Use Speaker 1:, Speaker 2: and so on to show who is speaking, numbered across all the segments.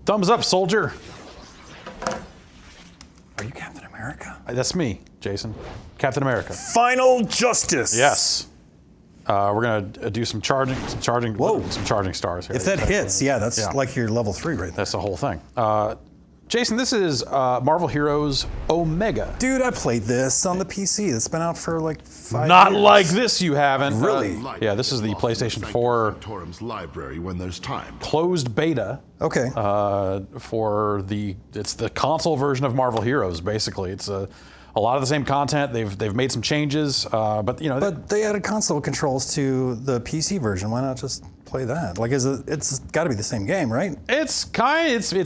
Speaker 1: Thumbs up, soldier.
Speaker 2: Are you Captain America?
Speaker 1: That's me, Jason. Captain America.
Speaker 2: Final Justice.
Speaker 1: Yes. We're gonna do some charging stars here.
Speaker 2: If that hits, yeah, that's like your level 3 right there.
Speaker 1: That's the whole thing. Jason, this is Marvel Heroes Omega.
Speaker 2: Dude, I played this on the PC. It's been out for like 5
Speaker 1: Not
Speaker 2: years.
Speaker 1: like this, you haven't.
Speaker 2: Really?
Speaker 1: Yeah, this is the PlayStation 4
Speaker 3: Torum's library when there's time.
Speaker 1: closed beta
Speaker 2: Okay.
Speaker 1: for it's the console version of Marvel Heroes. Basically, it's a lot of the same content. They've made some changes, but you know.
Speaker 2: But they added console controls to the PC version. Why not just play that? Like, it's got to be the same game, right?
Speaker 1: It's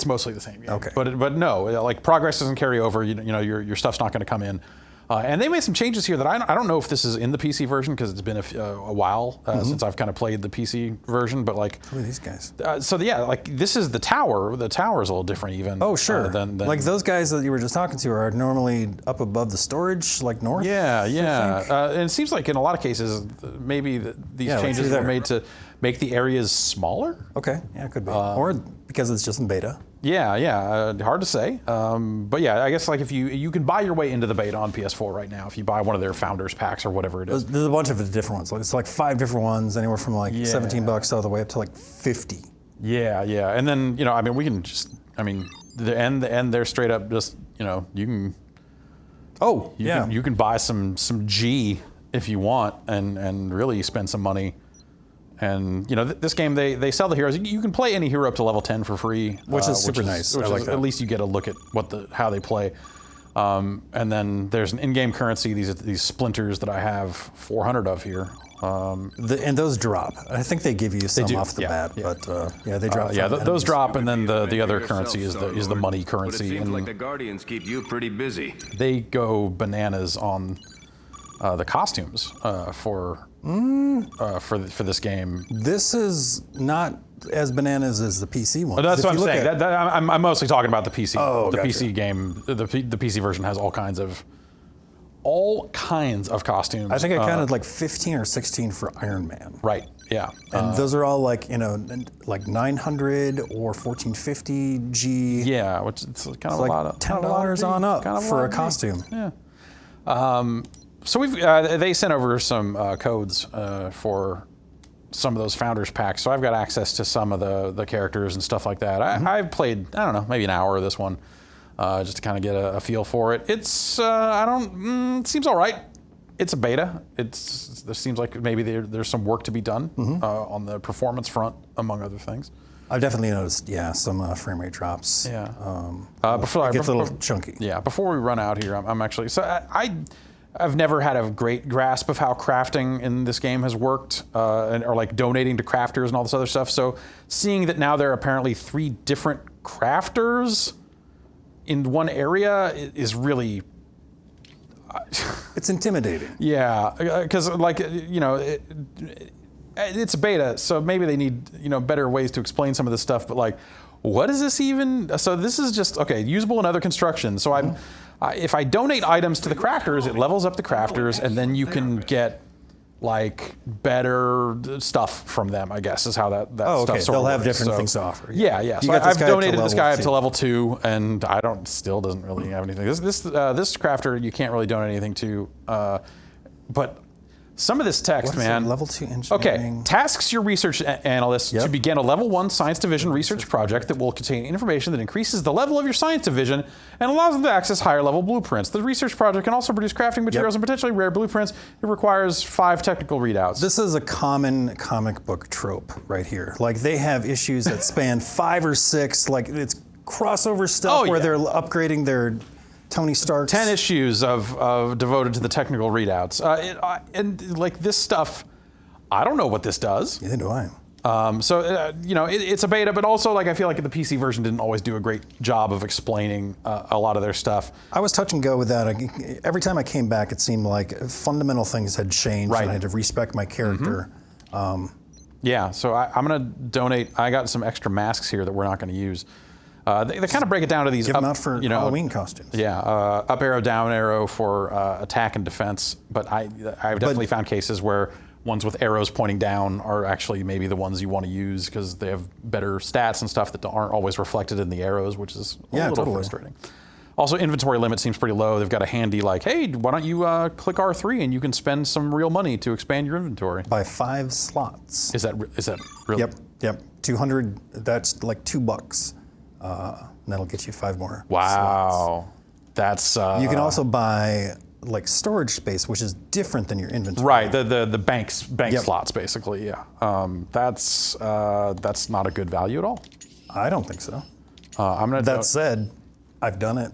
Speaker 1: mostly the same game.
Speaker 2: Okay.
Speaker 1: But no, like progress doesn't carry over. You know your stuff's not going to come in. And they made some changes here that I don't know if this is in the PC version because it's been a while since I've kind of played the PC version. But like,
Speaker 2: Who are these guys?
Speaker 1: like this is the tower. The tower is a little different even.
Speaker 2: Oh, sure.
Speaker 1: Than
Speaker 2: like those guys that you were just talking to are normally up above the storage, like north?
Speaker 1: Yeah.
Speaker 2: I think?
Speaker 1: And it seems like in a lot of cases, maybe these
Speaker 2: like
Speaker 1: changes
Speaker 2: through
Speaker 1: were
Speaker 2: there.
Speaker 1: made to make the areas smaller.
Speaker 2: Okay, yeah, it could be. Or because it's just in beta.
Speaker 1: Yeah, hard to say. But yeah, I guess like if you can buy your way into the beta on PS4 right now if you buy one of their founders packs or whatever it is.
Speaker 2: There's a bunch of different ones. It's like 5 different ones, anywhere from like $17 all the way up to like 50.
Speaker 1: Yeah, and then I mean we can just the end they're straight up just you can you can buy some G if you want and really spend some money. And this game, they sell the heroes. You can play any hero up to level 10 for free,
Speaker 2: which is super nice. I like that.
Speaker 1: At least you get a look at how they play. And then there's an in-game currency. These splinters that I have 400 of here.
Speaker 2: And those drop. I think they give you some off the bat, but they drop.
Speaker 1: Those drop, and then the other currency is the money currency.
Speaker 4: But it seems
Speaker 1: and
Speaker 4: like the Guardians keep you pretty busy.
Speaker 1: they go bananas on the costumes for this game.
Speaker 2: This is not as bananas as the PC one.
Speaker 1: That's what I'm saying. I'm mostly talking about the PC.
Speaker 2: Oh,
Speaker 1: the
Speaker 2: gotcha.
Speaker 1: PC game, the PC version has all kinds of costumes.
Speaker 2: I think I counted like 15 or 16 for Iron Man.
Speaker 1: Right. Yeah.
Speaker 2: And those are all like like 900 or 1450 G.
Speaker 1: Yeah, which it's kind of
Speaker 2: like
Speaker 1: a lot of
Speaker 2: $10 on up for a costume.
Speaker 1: Yeah. So they sent over some codes for some of those founders packs. So I've got access to some of the characters and stuff like that. I've played, I don't know, maybe an hour of this one just to kind of get a feel for it. It's it seems all right. It's a beta. There seems like maybe there's some work to be done on the performance front, among other things.
Speaker 2: I've definitely noticed, some frame rate drops.
Speaker 1: Yeah.
Speaker 2: It gets a little chunky.
Speaker 1: Yeah. Before we run out here, I'm actually I've never had a great grasp of how crafting in this game has worked, or like donating to crafters and all this other stuff. So seeing that now there are apparently 3 different crafters in one area is really.
Speaker 2: It's intimidating.
Speaker 1: Yeah, because it's a beta, so maybe they need better ways to explain some of this stuff. But like, what is this even? So this is just usable in other construction. So if I donate items to the crafters, it levels up the crafters, and then you can get like better stuff from them. I guess is how that
Speaker 2: Oh,
Speaker 1: stuff
Speaker 2: okay.
Speaker 1: sort
Speaker 2: They'll
Speaker 1: of
Speaker 2: have
Speaker 1: works.
Speaker 2: different
Speaker 1: So,
Speaker 2: things to offer.
Speaker 1: Yeah.
Speaker 2: You
Speaker 1: So
Speaker 2: got this
Speaker 1: I've
Speaker 2: guy up to
Speaker 1: donated this guy up to
Speaker 2: level
Speaker 1: level 2, and I still doesn't really have anything. This crafter you can't really donate anything to, but. Some of this text,
Speaker 2: What is
Speaker 1: man.
Speaker 2: it? Level 2 engineering.
Speaker 1: Okay, tasks your research analysts to begin a level 1 science division research project that will contain information that increases the level of your science division and allows them to access higher level blueprints. The research project can also produce crafting materials and potentially rare blueprints. It requires 5 technical readouts.
Speaker 2: This is a common comic book trope right here. Like they have issues that span 5 or 6, like it's crossover stuff where they're upgrading their Tony Stark's.
Speaker 1: 10 issues of devoted to the technical readouts. And like this stuff, I don't know what this does.
Speaker 2: Neither do I.
Speaker 1: It's a beta, but also like I feel like the PC version didn't always do a great job of explaining a lot of their stuff.
Speaker 2: I was touch and go with that. Every time I came back, it seemed like fundamental things had changed, and I had to respec my character.
Speaker 1: Yeah, so I'm going to donate. I got some extra masks here that we're not going to use. They kind of break it down to these.
Speaker 2: Give them out for Halloween costumes.
Speaker 1: Yeah, up arrow, down arrow for attack and defense. But I've definitely found cases where ones with arrows pointing down are actually maybe the ones you want to use because they have better stats and stuff that aren't always reflected in the arrows, which is a little
Speaker 2: totally.
Speaker 1: frustrating. Also, inventory limit seems pretty low. They've got a handy like, hey, why don't you click R3 and you can spend some real money to expand your inventory.
Speaker 2: By 5 slots.
Speaker 1: Is that really?
Speaker 2: Yep. 200. That's like $2. That'll get you 5 more. Slots.
Speaker 1: Wow. That's
Speaker 2: You can also buy like storage space, which is different than your inventory.
Speaker 1: right. The bank
Speaker 2: Yep.
Speaker 1: slots basically. Yeah. That's not a good value at all.
Speaker 2: I don't think so.
Speaker 1: I'm gonna.
Speaker 2: That said, I've done it.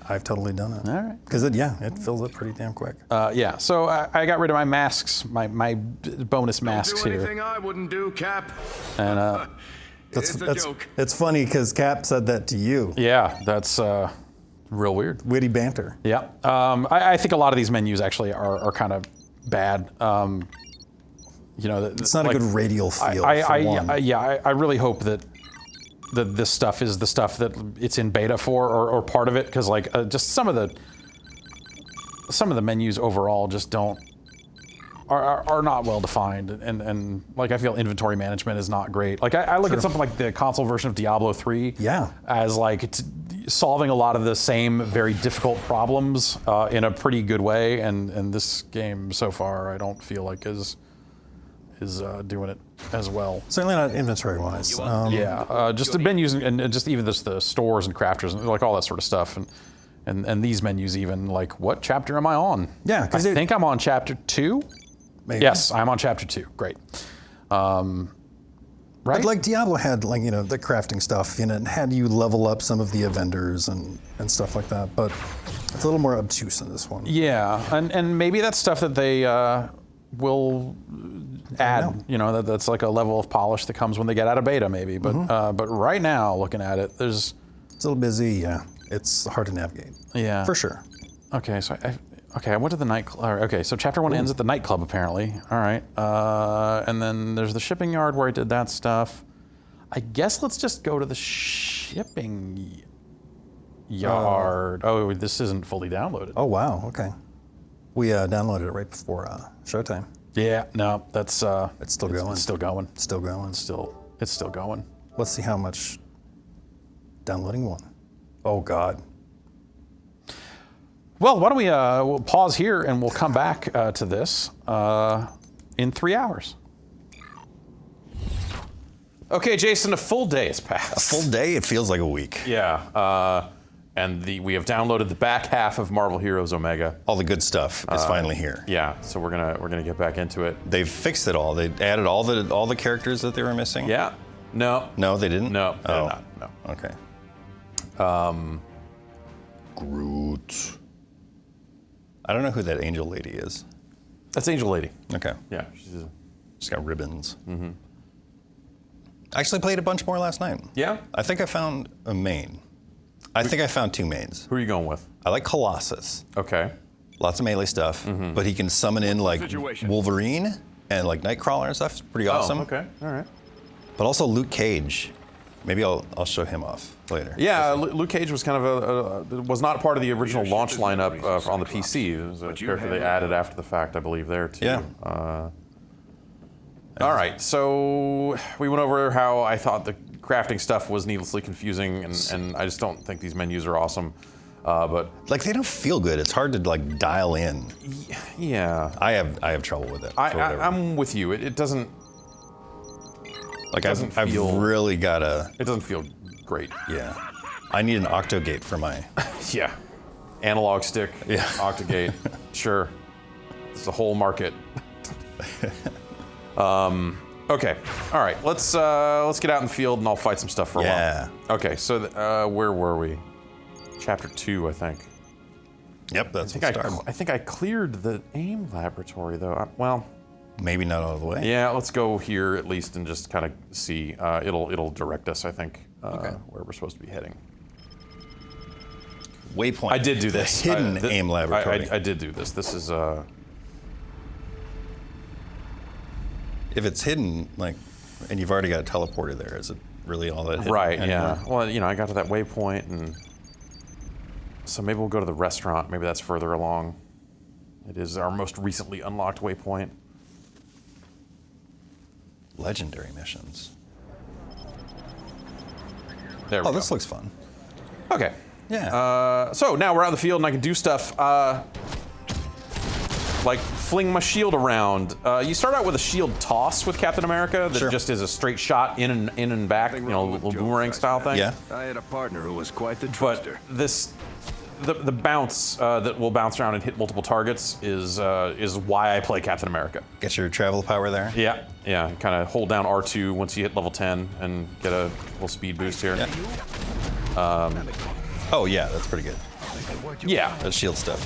Speaker 2: I've totally done it.
Speaker 1: All right.
Speaker 2: Because it fills up pretty damn quick.
Speaker 1: Yeah. So I got rid of my masks, my bonus masks
Speaker 4: Do
Speaker 1: here,
Speaker 4: anything I wouldn't do, Cap.
Speaker 1: and
Speaker 4: It's a joke.
Speaker 2: It's funny because Cap said that to you.
Speaker 1: yeah, that's real weird.
Speaker 2: Witty banter.
Speaker 1: Yeah. I think a lot of these menus actually are kind of bad.
Speaker 2: It's not a good radial feel.
Speaker 1: I really hope that this stuff is the stuff that it's in beta for, or part of it, because like just some of the menus overall just are not well defined, and like I feel inventory management is not great. Like I look at something like the console version of Diablo 3 as like it's solving a lot of the same very difficult problems in a pretty good way, and this game so far I don't feel like is doing it as well.
Speaker 2: Certainly not inventory-wise.
Speaker 1: Just the menus and just even the stores and crafters and like all that sort of stuff, and these menus even like what chapter am I on?
Speaker 2: Yeah,
Speaker 1: I think I'm on chapter 2.
Speaker 2: Maybe.
Speaker 1: Yes, I'm on chapter 2. Great. Right?
Speaker 2: But like Diablo had like the crafting stuff, and had you level up some of the vendors and stuff like that. But it's a little more obtuse in this one.
Speaker 1: Yeah, and maybe that's stuff that they will add. That's like a level of polish that comes when they get out of beta, maybe. But but right now, looking at it, there's
Speaker 2: It's a little busy. Yeah, it's hard to navigate.
Speaker 1: Yeah,
Speaker 2: for sure.
Speaker 1: Okay, so I went to the nightclub. Okay, so chapter 1 ends at the nightclub apparently. All right, and then there's the shipping yard where I did that stuff. I guess let's just go to the shipping yard. Oh, this isn't fully downloaded.
Speaker 2: Oh wow. Okay. We downloaded it right before showtime.
Speaker 1: Yeah, no, that's
Speaker 2: It's still going.
Speaker 1: It's still going.
Speaker 2: Still going.
Speaker 1: It's still going.
Speaker 2: Let's see how much downloading one. Oh God.
Speaker 1: Well, why don't we we'll pause here and we'll come back to this in 3 hours. Okay, Jason, a full day has passed.
Speaker 5: Full day? It feels like a week.
Speaker 1: Yeah, and we have downloaded the back half of Marvel Heroes Omega.
Speaker 5: All the good stuff is finally here.
Speaker 1: Yeah, so we're gonna get back into it.
Speaker 5: They've fixed it all. They added all the characters that they were missing.
Speaker 1: Yeah. No.
Speaker 5: No, they didn't.
Speaker 1: No. They did not. No.
Speaker 5: Okay. Groot. I don't know who that angel lady is.
Speaker 1: That's Angel Lady.
Speaker 5: Okay.
Speaker 1: Yeah.
Speaker 5: She's got ribbons. Mm-hmm. I actually played a bunch more last night.
Speaker 1: Yeah?
Speaker 5: I think I found a main. I think I found 2 mains.
Speaker 1: Who are you going with?
Speaker 5: I like Colossus.
Speaker 1: Okay.
Speaker 5: Lots of melee stuff, but he can summon in like Wolverine and like Nightcrawler and stuff. It's pretty awesome.
Speaker 1: Oh, okay. All right.
Speaker 5: But also Luke Cage. Maybe I'll show him off later.
Speaker 1: Yeah, Luke Cage was kind of was not part of the original launch lineup on the PC. It was a character they added after the fact, I believe, there too.
Speaker 5: Yeah.
Speaker 1: All right, so we went over how I thought the crafting stuff was needlessly confusing, and I just don't think these menus are awesome. But
Speaker 5: like they don't feel good. It's hard to like dial in.
Speaker 1: Yeah,
Speaker 5: I have trouble with it.
Speaker 1: I'm with you. It doesn't.
Speaker 5: Like I've really gotta.
Speaker 1: It doesn't feel great.
Speaker 5: Yeah, I need an Octogate for my.
Speaker 1: Yeah, analog stick.
Speaker 5: Yeah,
Speaker 1: Octogate. Sure, it's a whole market. Okay, all right. Let's get out in the field and I'll fight some stuff for a while. Okay, so where were we? Chapter 2, I think.
Speaker 5: Yep, that's
Speaker 1: I think I cleared the AIM laboratory though. Well.
Speaker 5: Maybe not all the way.
Speaker 1: Yeah, let's go here at least and just kind of see. It'll direct us, I think, where we're supposed to be heading.
Speaker 5: Waypoint.
Speaker 1: I did do this.
Speaker 5: Hidden AIM laboratory.
Speaker 1: I did do this. This is.
Speaker 5: If it's hidden, like, and you've already got a teleporter there, is it really all that hidden?
Speaker 1: Right.
Speaker 5: anymore?
Speaker 1: Yeah. Well, I got to that waypoint, and so maybe we'll go to the restaurant. Maybe that's further along. It is our most recently unlocked waypoint.
Speaker 5: Legendary missions.
Speaker 1: There we go.
Speaker 5: This looks fun.
Speaker 1: Okay.
Speaker 5: Yeah.
Speaker 1: So now we're out in the field and I can do stuff like fling my shield around. You start out with a shield toss with Captain America that
Speaker 5: Sure.
Speaker 1: just is a straight shot in and back, you know, little boomerang style thing.
Speaker 5: Yeah.
Speaker 4: I had a partner who was quite the
Speaker 1: But
Speaker 4: trickster.
Speaker 1: the bounce that will bounce around and hit multiple targets is why I play Captain America.
Speaker 5: Get your travel power there.
Speaker 1: Yeah, yeah. Kind of hold down R2 once you hit level 10 and get a little speed boost here.
Speaker 5: Yeah. Oh yeah, that's pretty good.
Speaker 1: Yeah.
Speaker 5: That's shield stuff.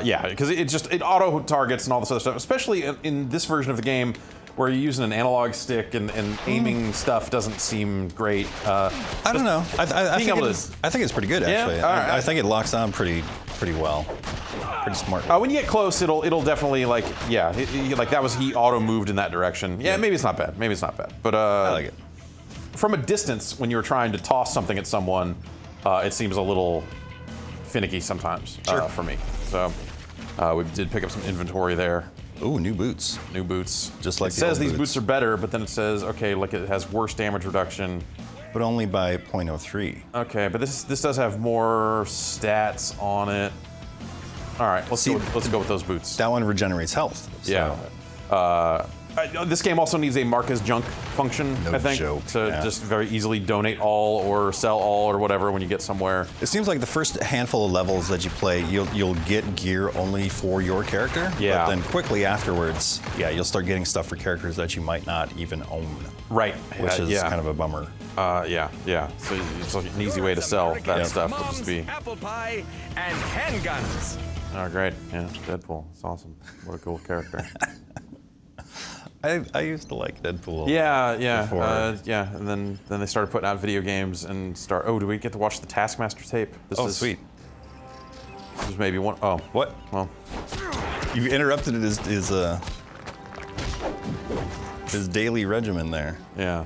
Speaker 1: Yeah, because it auto targets and all this other stuff, especially in this version of the game where you're using an analog stick and aiming stuff doesn't seem great.
Speaker 5: I don't know. I
Speaker 1: being
Speaker 5: think
Speaker 1: able
Speaker 5: I think it's pretty good actually.
Speaker 1: all right.
Speaker 5: I think it locks on pretty well. Pretty smart.
Speaker 1: When you get close, it'll definitely like like that was he auto moved in that direction. Yeah, maybe it's not bad. Maybe it's not bad. But
Speaker 5: I like it.
Speaker 1: from a distance, when you're trying to toss something at someone, it seems a little finicky sometimes for me. So we did pick up some inventory there.
Speaker 5: Ooh, new boots.
Speaker 1: New boots.
Speaker 5: Just like
Speaker 1: it
Speaker 5: the
Speaker 1: says
Speaker 5: old
Speaker 1: these
Speaker 5: boots.
Speaker 1: boots are better, but then it says okay, like it has worse damage reduction.
Speaker 5: But only by 0.03.
Speaker 1: Okay, but this does have more stats on it. All right, let's go with those boots.
Speaker 5: That one regenerates health. So.
Speaker 1: Yeah. This game also needs a mark as junk function,
Speaker 5: No
Speaker 1: I think,
Speaker 5: joke,
Speaker 1: to
Speaker 5: yeah.
Speaker 1: just very easily donate all or sell all or whatever when you get somewhere.
Speaker 5: It seems like the first handful of levels that you play, you'll get gear only for your character.
Speaker 1: Yeah.
Speaker 5: But then quickly afterwards, you'll start getting stuff for characters that you might not even own.
Speaker 1: Right.
Speaker 5: Which is
Speaker 1: yeah.
Speaker 5: kind of a bummer.
Speaker 1: Yeah. So it's like an easy way to sell that stuff. Would just be.
Speaker 6: apple pie and handguns.
Speaker 1: Oh, great. Yeah, Deadpool. It's awesome. What a cool character.
Speaker 5: I used to like Deadpool.
Speaker 1: Yeah.
Speaker 5: Before.
Speaker 1: And then they started putting out video games and Oh, do we get to watch the Taskmaster tape? This
Speaker 5: Oh,
Speaker 1: is
Speaker 5: sweet.
Speaker 1: This is maybe one. Oh.
Speaker 5: What?
Speaker 1: Well.
Speaker 5: You interrupted his daily regimen there.
Speaker 1: Yeah.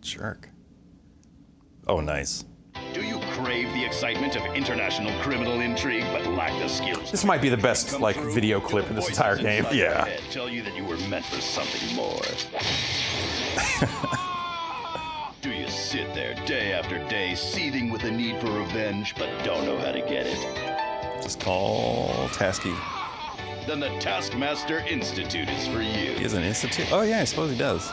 Speaker 5: Jerk. Oh, nice.
Speaker 7: Do you crave the excitement of international criminal intrigue but lack the skills?
Speaker 1: This might be the best like video clip in this entire game.
Speaker 7: Yeah. Tell you that you were meant for something more. Do you sit there day after day seething with the need for revenge but don't know how to get it?
Speaker 5: Just call Tasky.
Speaker 7: Then the Taskmaster Institute is for you.
Speaker 5: He has an institute? Oh yeah, I suppose he does.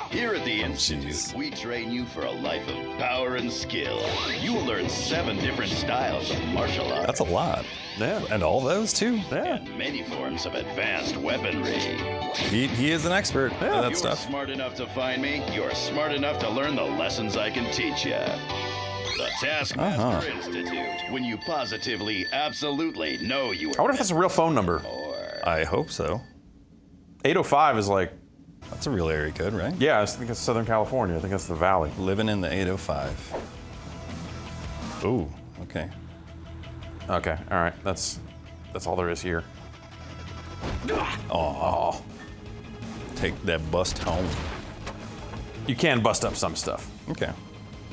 Speaker 7: Here at the Institute,
Speaker 5: jeez.
Speaker 7: we train you for a life of power and skill. You will learn 7 different styles of martial arts.
Speaker 5: That's a lot.
Speaker 1: Yeah.
Speaker 5: And all those too?
Speaker 1: Yeah.
Speaker 7: And many forms of advanced weaponry.
Speaker 5: He is an expert at that
Speaker 7: You're
Speaker 5: stuff.
Speaker 7: smart enough to find me. You're smart enough to learn the lessons I can teach you. The Taskmaster Institute. When you positively, absolutely know you
Speaker 1: I
Speaker 7: are
Speaker 1: wonder if that's a real phone number.
Speaker 5: I hope so.
Speaker 1: 805 is like,
Speaker 5: That's a real area code, right?
Speaker 1: yeah, I think it's Southern California. I think that's the Valley.
Speaker 5: Living in the 805. Ooh, okay.
Speaker 1: Okay, all right. That's all there is here.
Speaker 5: Oh. Take that bust home.
Speaker 1: You can bust up some stuff,
Speaker 5: Okay.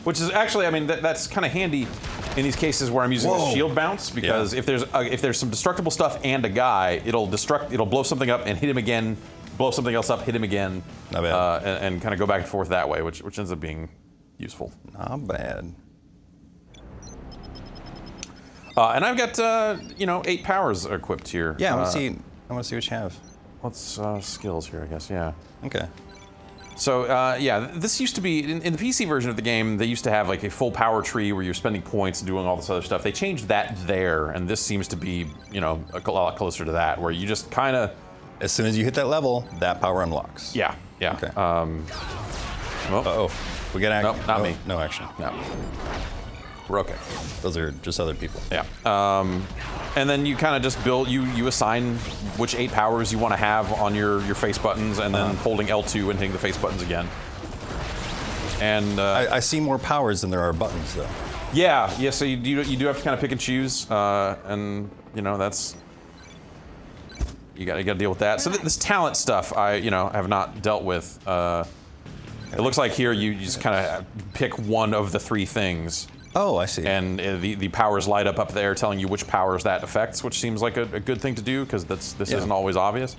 Speaker 1: which is actually, I mean, that's kind of handy in these cases where I'm using the
Speaker 5: Whoa.
Speaker 1: shield bounce because
Speaker 5: Yeah.
Speaker 1: if there's some destructible stuff and a guy, it'll blow something up and hit him again, blow something else up, hit him again,
Speaker 5: Not bad.
Speaker 1: and kind of go back and forth that way, which ends up being useful.
Speaker 5: Not bad.
Speaker 1: And I've got 8 powers equipped here.
Speaker 5: Yeah, I want to see what you have.
Speaker 1: What's skills here? I guess yeah.
Speaker 5: Okay.
Speaker 1: So this used to be in the PC version of the game. They used to have like a full power tree where you're spending points and doing all this other stuff. They changed that there, and this seems to be a lot closer to that, where you just kind of
Speaker 5: As soon as you hit that level, that power unlocks.
Speaker 1: yeah.
Speaker 5: Okay.
Speaker 1: Well,
Speaker 5: Uh-oh. We got action.
Speaker 1: Nope, not me.
Speaker 5: No action.
Speaker 1: no, we're okay.
Speaker 5: Those are just other people.
Speaker 1: Yeah. And then you kind of just build. You assign which 8 powers you want to have on your face buttons, and then holding L2 and hitting the face buttons again. And
Speaker 5: I see more powers than there are buttons, though.
Speaker 1: yeah. So you do have to kind of pick and choose, and that's. You got to deal with that. So this talent stuff, I have not dealt with. It looks like here you just kind of pick one of the 3 things,
Speaker 5: Oh, I see.
Speaker 1: And the powers light up there telling you which powers that affects, which seems like a good thing to do because this isn't always obvious.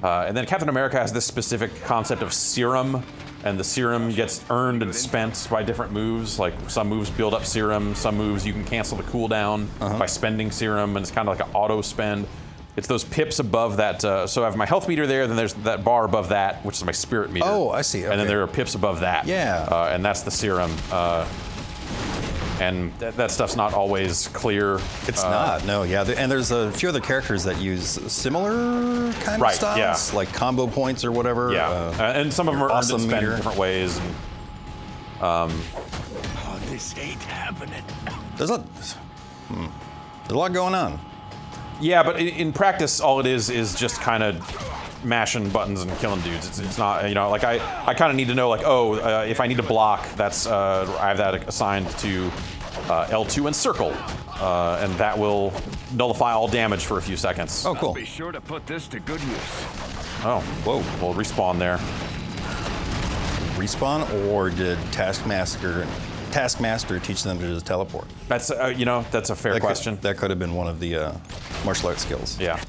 Speaker 1: And then Captain America has this specific concept of serum, and the serum gets earned and spent by different moves. Like some moves build up serum, some moves you can cancel the cooldown by spending serum, and it's kind of like an auto spend. It's those pips above that. So I have my health meter there, then there's that bar above that, which is my spirit meter.
Speaker 5: Oh, I see.
Speaker 1: And then
Speaker 5: Okay.
Speaker 1: there are pips above that.
Speaker 5: Yeah.
Speaker 1: And that's the serum. And that stuff's not always clear.
Speaker 5: It's not, no, yeah. And there's a few other characters that use similar kind
Speaker 1: Right,
Speaker 5: of styles,
Speaker 1: yeah.
Speaker 5: like combo points or whatever.
Speaker 1: Yeah, and some of them are earned and
Speaker 5: awesome
Speaker 1: spent in
Speaker 5: meter.
Speaker 1: different ways. And,
Speaker 6: Oh, this ain't happening.
Speaker 5: There's a lot going on.
Speaker 1: yeah, but in practice, all it is just kind of mashing buttons and killing dudes. It's not, you know, like I kind of need to know, like, if I need to block, that's I have that assigned to L2 and circle, and that will nullify all damage for a few seconds.
Speaker 5: Oh, cool.
Speaker 6: Be sure to put this to good use.
Speaker 1: Oh,
Speaker 5: Whoa.
Speaker 1: We'll respawn there.
Speaker 5: Respawn, or did Taskmaster teach them to just teleport?
Speaker 1: That's that's a fair question.
Speaker 5: That could have been one of the martial arts skills.
Speaker 1: Yeah.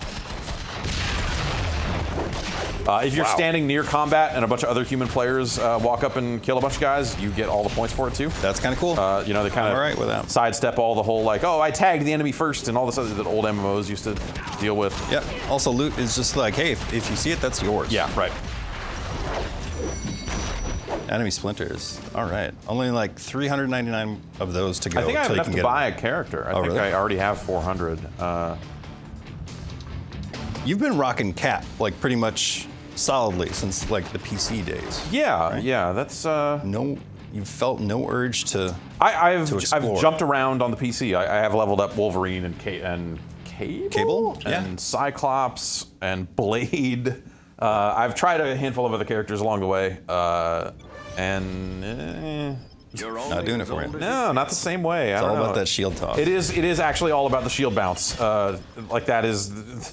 Speaker 1: If you're standing near combat and a bunch of other human players walk up and kill a bunch of guys, you get all the points for it too.
Speaker 5: That's kind of cool.
Speaker 1: You know, they kind of
Speaker 5: All right with that.
Speaker 1: sidestep all the whole like, oh, I tagged the enemy first and all this other that old MMOs used to deal with.
Speaker 5: Yeah. Also, loot is just like, hey, if you see it, that's yours.
Speaker 1: Yeah, right.
Speaker 5: Enemy splinters. All right. Only like 399 of those to go.
Speaker 1: I think I have
Speaker 5: till you
Speaker 1: enough
Speaker 5: can
Speaker 1: to
Speaker 5: get
Speaker 1: buy
Speaker 5: them.
Speaker 1: a character. I
Speaker 5: Oh,
Speaker 1: think
Speaker 5: really?
Speaker 1: I already have 400.
Speaker 5: You've been rocking Cap like pretty much solidly since like the PC days.
Speaker 1: Yeah,
Speaker 5: Right?
Speaker 1: yeah, that's.
Speaker 5: No, you felt no urge to.
Speaker 1: I've
Speaker 5: explore.
Speaker 1: jumped around on the PC. I have leveled up Wolverine and Cable,
Speaker 5: Yeah.
Speaker 1: and Cyclops and Blade. I've tried a handful of other characters along the way, and
Speaker 6: You're
Speaker 5: Not doing it for you.
Speaker 1: no, not the same way. I
Speaker 5: It's
Speaker 1: don't
Speaker 5: all
Speaker 1: know.
Speaker 5: about that shield toss.
Speaker 1: It is actually all about the shield bounce. Like that is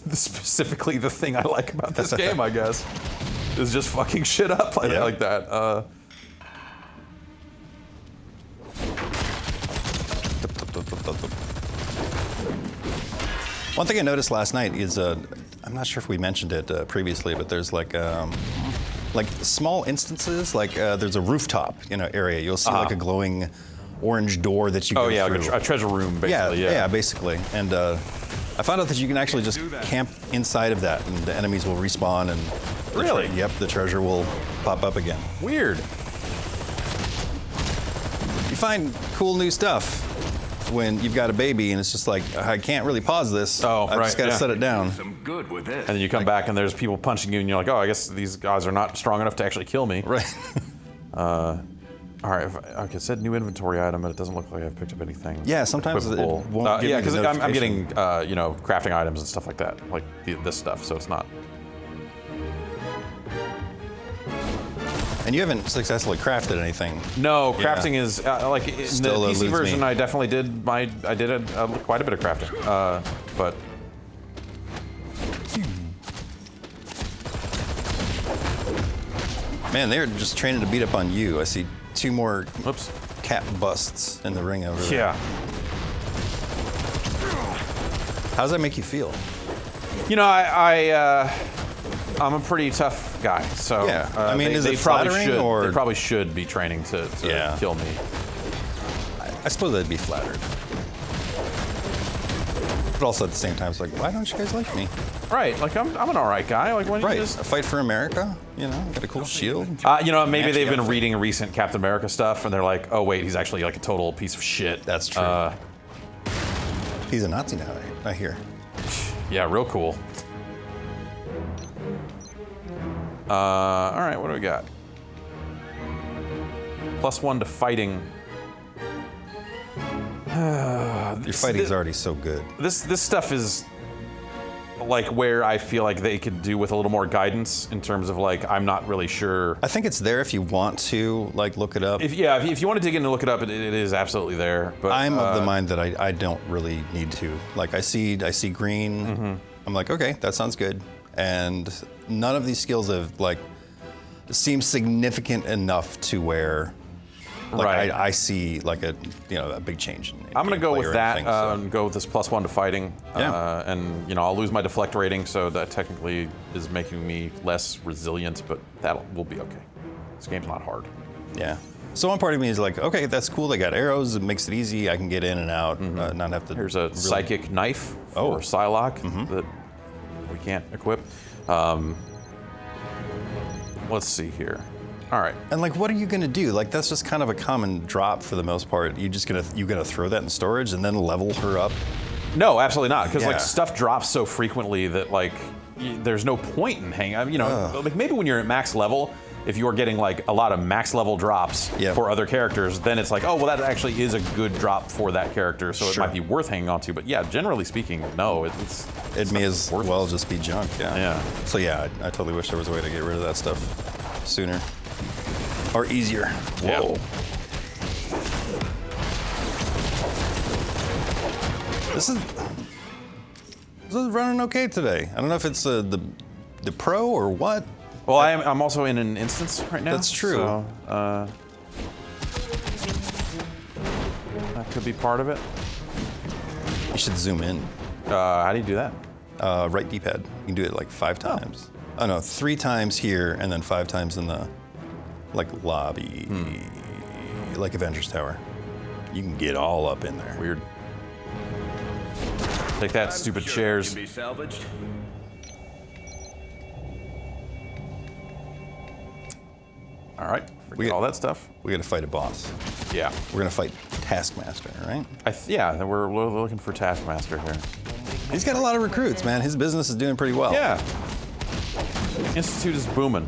Speaker 1: specifically the thing I like about this game, I guess. Is just fucking shit up like,
Speaker 5: Yeah.
Speaker 1: like that.
Speaker 5: One thing I noticed last night is, I'm not sure if we mentioned it previously, but there's like small instances, like there's a rooftop, area. You'll see like a glowing orange door that you
Speaker 1: Oh
Speaker 5: go
Speaker 1: yeah,
Speaker 5: through.
Speaker 1: like a treasure room basically.
Speaker 5: yeah, basically. And I found out that you can actually just camp inside of that, and the enemies will respawn, and
Speaker 1: Really?
Speaker 5: the treasure will pop up again.
Speaker 1: Weird.
Speaker 5: You find cool new stuff when you've got a baby, and it's just like, I can't really pause this.
Speaker 1: Oh,
Speaker 5: I just
Speaker 1: right,
Speaker 5: got to
Speaker 1: yeah.
Speaker 5: set it down.
Speaker 6: Some good with this.
Speaker 1: And then you come back and there's people punching you and you're like, oh, I guess these guys are not strong enough to actually kill me.
Speaker 5: Right.
Speaker 1: All right, okay, it said new inventory item, but it doesn't look like I've picked up anything.
Speaker 5: Yeah, sometimes it
Speaker 1: equipable.
Speaker 5: won't give
Speaker 1: yeah,
Speaker 5: you the
Speaker 1: because I'm
Speaker 5: notification.
Speaker 1: getting, crafting items and stuff like that, like this stuff, so it's not.
Speaker 5: And you haven't successfully crafted anything.
Speaker 1: No,
Speaker 5: Yeah.
Speaker 1: crafting is, like, in
Speaker 5: Still
Speaker 1: the PC
Speaker 5: eludes
Speaker 1: version,
Speaker 5: me.
Speaker 1: I definitely did quite a bit of crafting, but.
Speaker 5: Man, they're just training to beat up on you. I see 2 more
Speaker 1: Whoops.
Speaker 5: Cap busts in the ring over there.
Speaker 1: Yeah.
Speaker 5: How does that make you feel?
Speaker 1: You know, I'm a pretty tough guy, so
Speaker 5: Yeah. I mean, is
Speaker 1: they
Speaker 5: it
Speaker 1: probably
Speaker 5: flattering,
Speaker 1: should.
Speaker 5: or-
Speaker 1: They probably should be training to
Speaker 5: Yeah.
Speaker 1: kill me.
Speaker 5: I suppose I'd be flattered. But also at the same time, it's like, why don't you guys like me?
Speaker 1: Right, like I'm an all right guy. Like when
Speaker 5: Right.
Speaker 1: you just,
Speaker 5: Fight for America, got a cool shield.
Speaker 1: maybe they've been
Speaker 5: outfit.
Speaker 1: reading recent Captain America stuff, and they're like, oh wait, he's actually like a total piece of shit.
Speaker 5: That's true. He's a Nazi now, I hear.
Speaker 1: Yeah, real cool. All right, what do we got? +1 to fighting.
Speaker 5: Your fighting's already so good.
Speaker 1: This stuff is like where I feel like they could do with a little more guidance in terms of like I'm not really sure.
Speaker 5: I think it's there if you want to look it up.
Speaker 1: If you want to dig in and look it up, it is absolutely there. But
Speaker 5: I'm of the mind that I don't really need to. Like I see green.
Speaker 1: Mm-hmm.
Speaker 5: I'm like, okay, that sounds good. And none of these skills have seem significant enough to where like
Speaker 1: Right.
Speaker 5: I see like a big change. In
Speaker 1: I'm going to go
Speaker 5: gameplay
Speaker 1: with
Speaker 5: or
Speaker 1: that
Speaker 5: anything, so.
Speaker 1: and go with this +1 to fighting.
Speaker 5: Yeah.
Speaker 1: And I'll lose my deflect rating, so that technically is making me less resilient, but that will be okay. This game's not hard.
Speaker 5: Yeah. So one part of me is like, okay, that's cool. They got arrows. It makes it easy. I can get in and out, not have to.
Speaker 1: Here's a
Speaker 5: really-
Speaker 1: psychic knife for Psylocke that we can't equip. Let's see here. All right.
Speaker 5: And like, what are you gonna do? Like, that's just kind of a common drop for the most part. You gonna throw that in storage and then level her up?
Speaker 1: No, absolutely not. Because
Speaker 5: Yeah.
Speaker 1: like stuff drops so frequently that like there's no point in hanging. Like maybe when you're at max level, if you're getting like a lot of max level drops
Speaker 5: Yeah.
Speaker 1: for other characters, then it's like, oh well, that actually is a good drop for that character, so it
Speaker 5: Sure.
Speaker 1: might be worth hanging on to. But yeah, generally speaking, no,
Speaker 5: It may as well just be junk. Yeah.
Speaker 1: Yeah.
Speaker 5: So yeah, I totally wish there was a way to get rid of that stuff sooner or easier.
Speaker 1: Yeah.
Speaker 5: Whoa. This is running okay today. I don't know if it's the pro or what.
Speaker 1: Well, I'm also in an instance right now.
Speaker 5: That's true.
Speaker 1: So, that could be part of it.
Speaker 5: You should zoom in.
Speaker 1: How do you do that?
Speaker 5: Right D-pad. You can do it like 5 times. Oh no, 3 times here and then 5 times in the lobby, like Avengers Tower. You can get all up in there.
Speaker 1: Weird. Take that, stupid
Speaker 6: Sure
Speaker 1: chairs.
Speaker 6: Can be salvaged.
Speaker 1: All right, forget all that stuff.
Speaker 5: We got to fight a boss.
Speaker 1: Yeah.
Speaker 5: We're gonna fight Taskmaster, right?
Speaker 1: Yeah, we're looking for Taskmaster here.
Speaker 5: He's got a lot of recruits, man. His business is doing pretty well.
Speaker 1: Yeah. Institute is booming.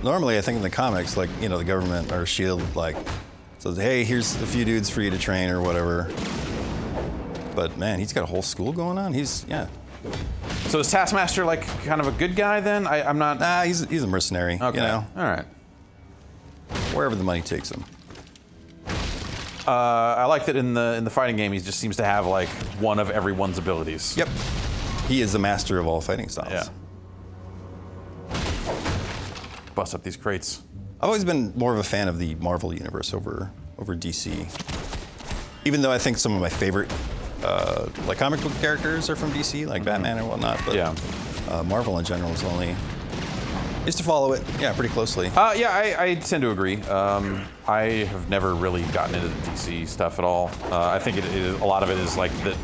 Speaker 5: Normally, I think in the comics, like the government or Shield, like says, "Hey, here's a few dudes for you to train or whatever." But man, he's got a whole school going on. Yeah.
Speaker 1: So is Taskmaster like kind of a good guy then? I'm not.
Speaker 5: Nah, he's a mercenary.
Speaker 1: Okay.
Speaker 5: All
Speaker 1: right.
Speaker 5: wherever the money takes him.
Speaker 1: I like that in the fighting game, he just seems to have like one of everyone's abilities.
Speaker 5: Yep. He is the master of all fighting styles.
Speaker 1: Yeah. Bust up these crates.
Speaker 5: I've always been more of a fan of the Marvel universe over DC. Even though I think some of my favorite like comic book characters are from DC, like Batman and whatnot. But
Speaker 1: Yeah.
Speaker 5: Marvel in general is only used to follow it, pretty closely.
Speaker 1: Yeah, I tend to agree. I have never really gotten into the DC stuff at all. I think a lot of it is like that.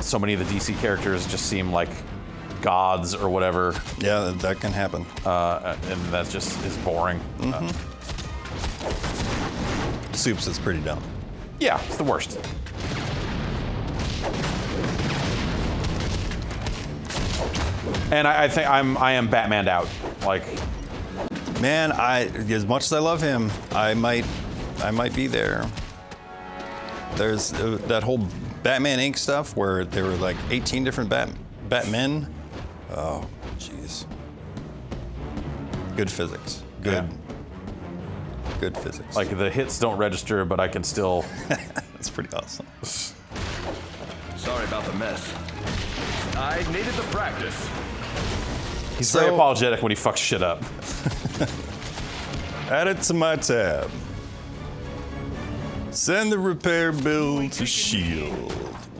Speaker 1: So many of the DC characters just seem like gods or whatever,
Speaker 5: Yeah, that can happen.
Speaker 1: and that just is boring.
Speaker 5: Soups is pretty dumb.
Speaker 1: Yeah, it's the worst. And I think I am Batmaned out. Like,
Speaker 5: Man, as much as I love him, I might be there. There's that whole Batman Inc. stuff where there were like 18 different Batmen. Oh, jeez. Good physics. Good physics.
Speaker 1: the hits don't register, but I can still.
Speaker 5: That's pretty awesome.
Speaker 6: Sorry about the mess. I needed the practice.
Speaker 1: He's
Speaker 5: So-
Speaker 1: very apologetic when he fucks shit up.
Speaker 5: Add it to my tab. Send the repair bill to S.H.I.E.L.D.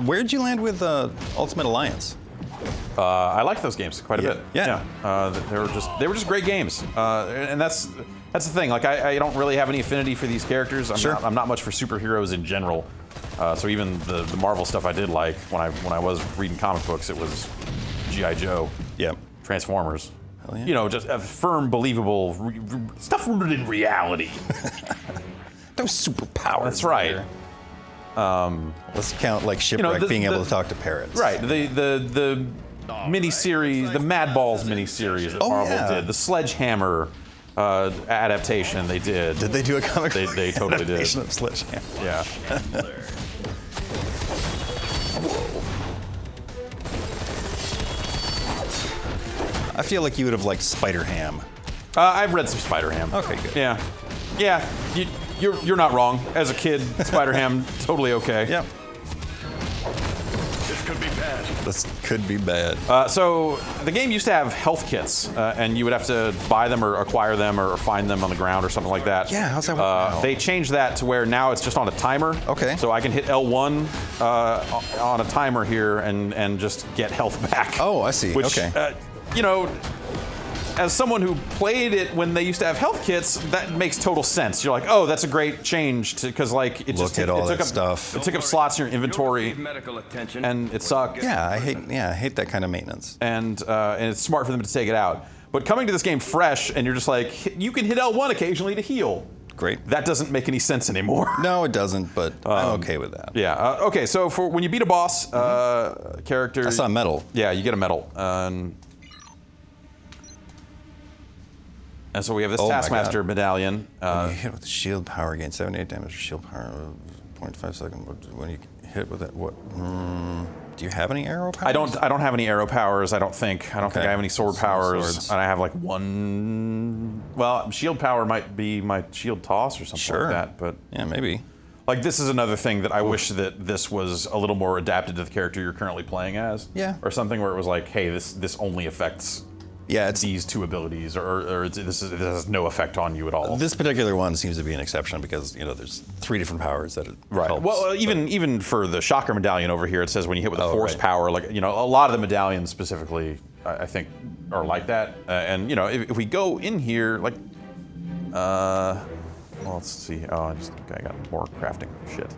Speaker 5: Where'd you land with Ultimate Alliance?
Speaker 1: I like those games quite a bit.
Speaker 5: Yeah.
Speaker 1: They were just great games, and that's the thing. Like I don't really have any affinity for these characters. I'm not much for superheroes in general. So even the Marvel stuff I did like when I was reading comic books, it was G.I. Joe,
Speaker 5: Yep.
Speaker 1: Transformers.
Speaker 5: Hell yeah.
Speaker 1: Just a firm, believable stuff rooted in reality.
Speaker 5: Those superpowers.
Speaker 1: That's right.
Speaker 5: Let's count like Shipwreck being able to talk to parrots.
Speaker 1: Right. The miniseries, the Mad Balls miniseries that Marvel
Speaker 5: yeah.
Speaker 1: did, the Sledgehammer adaptation they did.
Speaker 5: Did they do a comic?
Speaker 1: They totally did.
Speaker 5: adaptation of Sledgehammer?
Speaker 1: Yeah.
Speaker 5: I feel like you would have liked Spider-Ham.
Speaker 1: I've read some Spider-Ham.
Speaker 5: Okay, good.
Speaker 1: Yeah. You're not wrong. As a kid, Spider-Ham totally okay.
Speaker 5: Yep.
Speaker 6: Just could be bad.
Speaker 5: This could be bad.
Speaker 1: So the game used to have health kits, and you would have to buy them or acquire them or find them on the ground or something like that.
Speaker 5: Yeah, how's that work now?
Speaker 1: They changed that to where now it's just on a timer.
Speaker 5: Okay.
Speaker 1: So I can hit L1 on a timer here and just get health back.
Speaker 5: Oh, I see.
Speaker 1: Which,
Speaker 5: Okay.
Speaker 1: you know, as someone who played it when they used to have health kits, that makes total sense. You're like, oh, that's a great change because like it
Speaker 5: Look at all that
Speaker 1: took up
Speaker 5: stuff.
Speaker 1: It took up slots in your
Speaker 6: You'll
Speaker 1: inventory,
Speaker 6: receive medical attention.
Speaker 1: and it sucked.
Speaker 5: Yeah, I hate that kind of maintenance.
Speaker 1: And it's smart for them to take it out. But coming to this game fresh, and you're just like, you can hit L1 occasionally to heal.
Speaker 5: Great.
Speaker 1: That doesn't make any sense anymore.
Speaker 5: No, it doesn't, but I'm okay with that.
Speaker 1: Yeah. Okay. So for when you beat a boss character,
Speaker 5: I saw a medal.
Speaker 1: Yeah, you get a medal. And so we have this
Speaker 5: Oh my
Speaker 1: Taskmaster
Speaker 5: God.
Speaker 1: medallion.
Speaker 5: When you hit with shield power, gain 78 damage. Shield power, 0.5 seconds. When you hit with it, what? Do you have any arrow powers?
Speaker 1: I don't have any arrow powers. I don't think. I don't think
Speaker 5: Okay.
Speaker 1: I have any sword
Speaker 5: So
Speaker 1: powers.
Speaker 5: swords.
Speaker 1: And I have like one. Well, shield power might be my shield toss or something
Speaker 5: Sure.
Speaker 1: like that. But
Speaker 5: Yeah, maybe.
Speaker 1: like this is another thing that I wish that this was a little more adapted to the character you're currently playing as.
Speaker 5: Yeah.
Speaker 1: Or something where it was like, hey, this only affects
Speaker 5: Yeah, it's
Speaker 1: these two abilities, or this has no effect on you at all.
Speaker 5: this particular one seems to be an exception because there's 3 different powers that it helps.
Speaker 1: Well, even for the Shocker medallion over here, it says when you hit with a force
Speaker 5: right.
Speaker 1: power, like a lot of the medallions specifically, I think, are like that. And if we go in here, like, well, let's see. Oh, I got more crafting shit.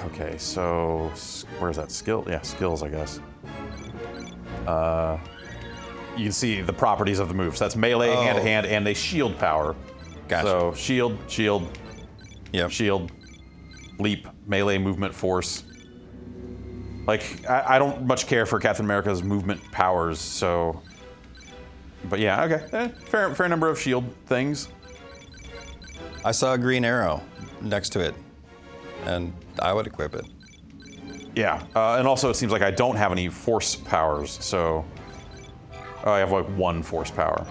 Speaker 1: Okay, so where's that skill? Yeah, skills, I guess. You can see the properties of the moves. That's melee, hand-to-hand, and they shield power.
Speaker 5: Gotcha.
Speaker 1: So shield,
Speaker 5: Yep.
Speaker 1: shield, leap, melee, movement, force. Like, I don't much care for Captain America's movement powers, so... But yeah, okay. Fair number of shield things.
Speaker 5: I saw a green arrow next to it, and I would equip it.
Speaker 1: Yeah, and also it seems like I don't have any force powers, so... I have like 1 force power.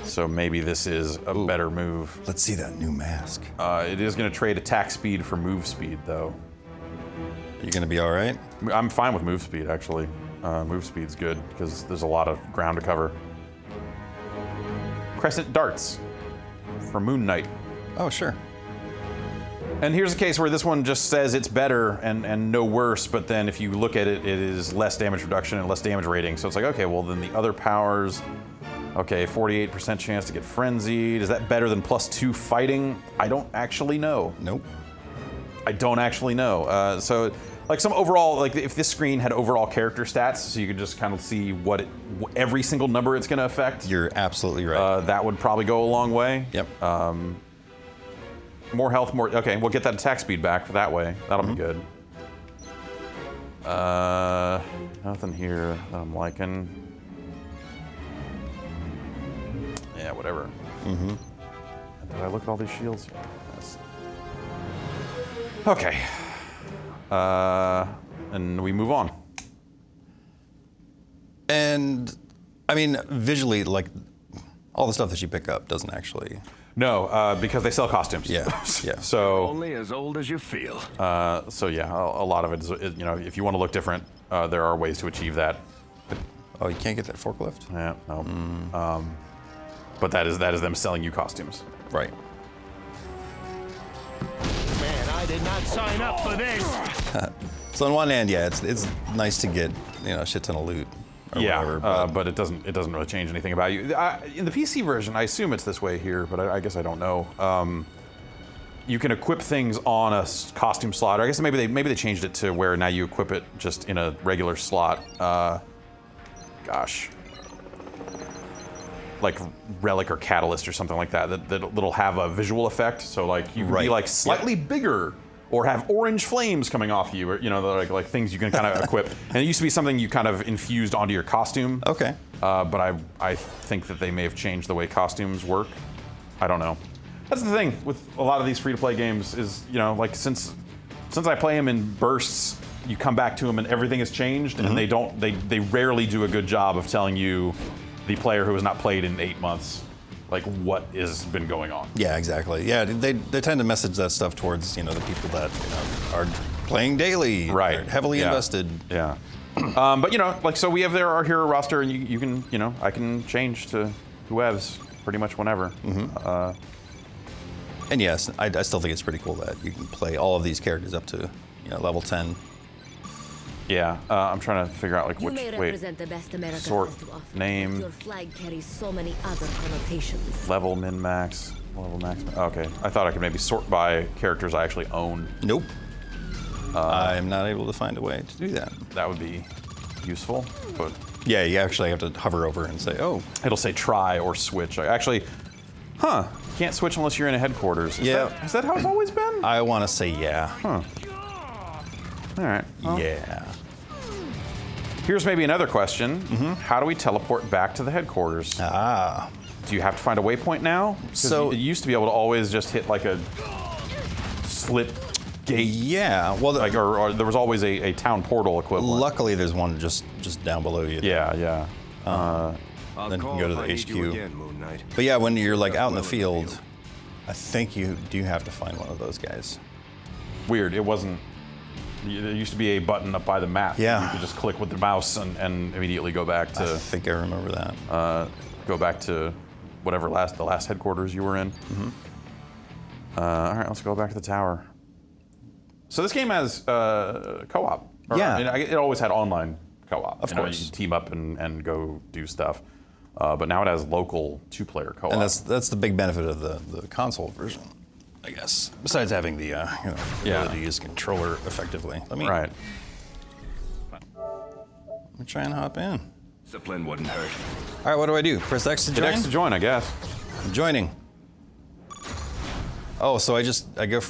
Speaker 1: So maybe this is a better move.
Speaker 5: Let's see that new mask.
Speaker 1: It is going to trade attack speed for move speed, though.
Speaker 5: You gonna be all right?
Speaker 1: I'm fine with move speed, actually. Move speed's good, because there's a lot of ground to cover. Crescent darts for Moon Knight.
Speaker 5: Oh, sure.
Speaker 1: And here's a case where this one just says it's better and no worse, but then if you look at it, it is less damage reduction and less damage rating. So it's like, okay, well then the other powers, okay, 48% chance to get frenzied. Is that better than +2 fighting? I don't actually know.
Speaker 5: Nope.
Speaker 1: I don't actually know. So like some overall, like if this screen had overall character stats, so you could just kind of see every single number it's gonna affect,
Speaker 5: You're absolutely right.
Speaker 1: that would probably go a long way.
Speaker 5: Yep.
Speaker 1: More health, okay, we'll get that attack speed back for that way. That'll be good. Nothing here that I'm liking. Yeah, whatever. Did I look at all these shields? Yes. Okay. And we move on.
Speaker 5: And I mean, visually, like all the stuff that you pick up doesn't actually.
Speaker 1: No, because they sell costumes.
Speaker 5: Yeah. Yeah.
Speaker 1: So,
Speaker 6: Only as old as you feel.
Speaker 1: so yeah, a lot of it is, if you want to look different, there are ways to achieve that.
Speaker 5: Oh, you can't get that forklift?
Speaker 1: Yeah, no. But that is them selling you costumes.
Speaker 5: Right.
Speaker 4: Man, I did not sign up for this.
Speaker 5: So on one hand, yeah, it's nice to get a shit ton of loot. Or whatever,
Speaker 1: but it doesn't really change anything about you. In the PC version, I assume it's this way here, but I guess I don't know. You can equip things on a costume slot. Or I guess maybe they changed it to where now you equip it just in a regular slot. Gosh, like Relic or Catalyst or something like that. That'll have a visual effect. So like you can be like slightly bigger. Or have orange flames coming off you, or like things you can kind of equip. And it used to be something you kind of infused onto your costume.
Speaker 5: Okay.
Speaker 1: But I think that they may have changed the way costumes work. I don't know. That's the thing with a lot of these free-to-play games is, like since I play them in bursts, you come back to them and everything has changed, and they rarely do a good job of telling you, the player who has not played in 8 months, like what has been going on.
Speaker 5: Yeah, exactly. Yeah, they tend to message that stuff towards the people that are playing daily,
Speaker 1: Right.
Speaker 5: are heavily
Speaker 1: Yeah.
Speaker 5: invested.
Speaker 1: Yeah. But like so we have our hero roster, and you can I can change to whoever's pretty much whenever.
Speaker 5: And yes, I still think it's pretty cool that you can play all of these characters up to level 10.
Speaker 1: Yeah. I'm trying to figure out like
Speaker 8: You
Speaker 1: which
Speaker 8: may represent the best America
Speaker 1: sort,
Speaker 8: has to offer.
Speaker 1: name.
Speaker 8: But your flag carries so many other connotations.
Speaker 1: level min max, level max. Okay. I thought I could maybe sort by characters I actually own.
Speaker 5: Nope. I'm not able to find a way to do that.
Speaker 1: That would be useful, but
Speaker 5: Yeah, you actually have to hover over and say, oh.
Speaker 1: it'll say try or switch. Can't switch unless you're in a headquarters. Is that how it's always been?
Speaker 5: I want to say yeah.
Speaker 1: All right. Well,
Speaker 5: Yeah.
Speaker 1: Here's maybe another question. How do we teleport back to the headquarters? Do you have to find a waypoint now? 'Cause
Speaker 5: So-
Speaker 1: you used to be able to always just hit like a slit gate.
Speaker 5: Yeah. Well,
Speaker 1: Like, or there was always a town portal equivalent.
Speaker 5: luckily there's one just down below you.
Speaker 1: Yeah.
Speaker 5: Then you can go to the HQ. But yeah, when you're like out in the field, I think you do have to find one of those guys.
Speaker 1: Weird. It wasn't. There used to be a button up by the map.
Speaker 5: Yeah.
Speaker 1: You could just click with the mouse and immediately go back
Speaker 5: I
Speaker 1: to
Speaker 5: think I remember that.
Speaker 1: whatever the last headquarters you were in. All right, let's go back to the tower. So this game has co-op.
Speaker 5: Yeah.
Speaker 1: I mean, it always had online co-op.
Speaker 5: Of course.
Speaker 1: You can team up and go do stuff. But now it has local 2-player co-op.
Speaker 5: And that's the big benefit of the console version, I guess. Besides having the ability to use a controller effectively. Let me try and hop in.
Speaker 6: Discipline wouldn't hurt.
Speaker 5: All right, what do I do? Press X to
Speaker 1: Hit
Speaker 5: join?
Speaker 1: X to join, I guess.
Speaker 5: I'm joining. Oh, so I go.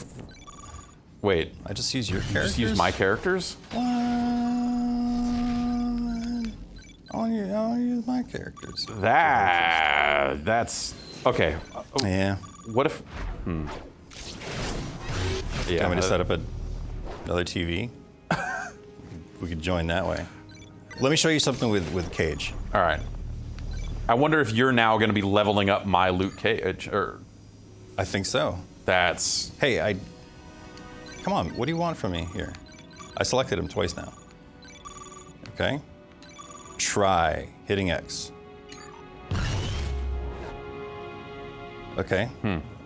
Speaker 1: Wait,
Speaker 5: I just use your characters.
Speaker 1: just use my characters?
Speaker 5: What? I want to use my characters.
Speaker 1: That's okay.
Speaker 5: Yeah.
Speaker 1: What if? Yeah.
Speaker 5: Want me to set up another TV? We could join that way. Let me show you something with Cage.
Speaker 1: All right. I wonder if you're now going to be leveling up my loot cage, or
Speaker 5: I think so.
Speaker 1: that's
Speaker 5: Hey, come on. What do you want from me here? I selected him twice now. Okay. Try hitting X. Okay.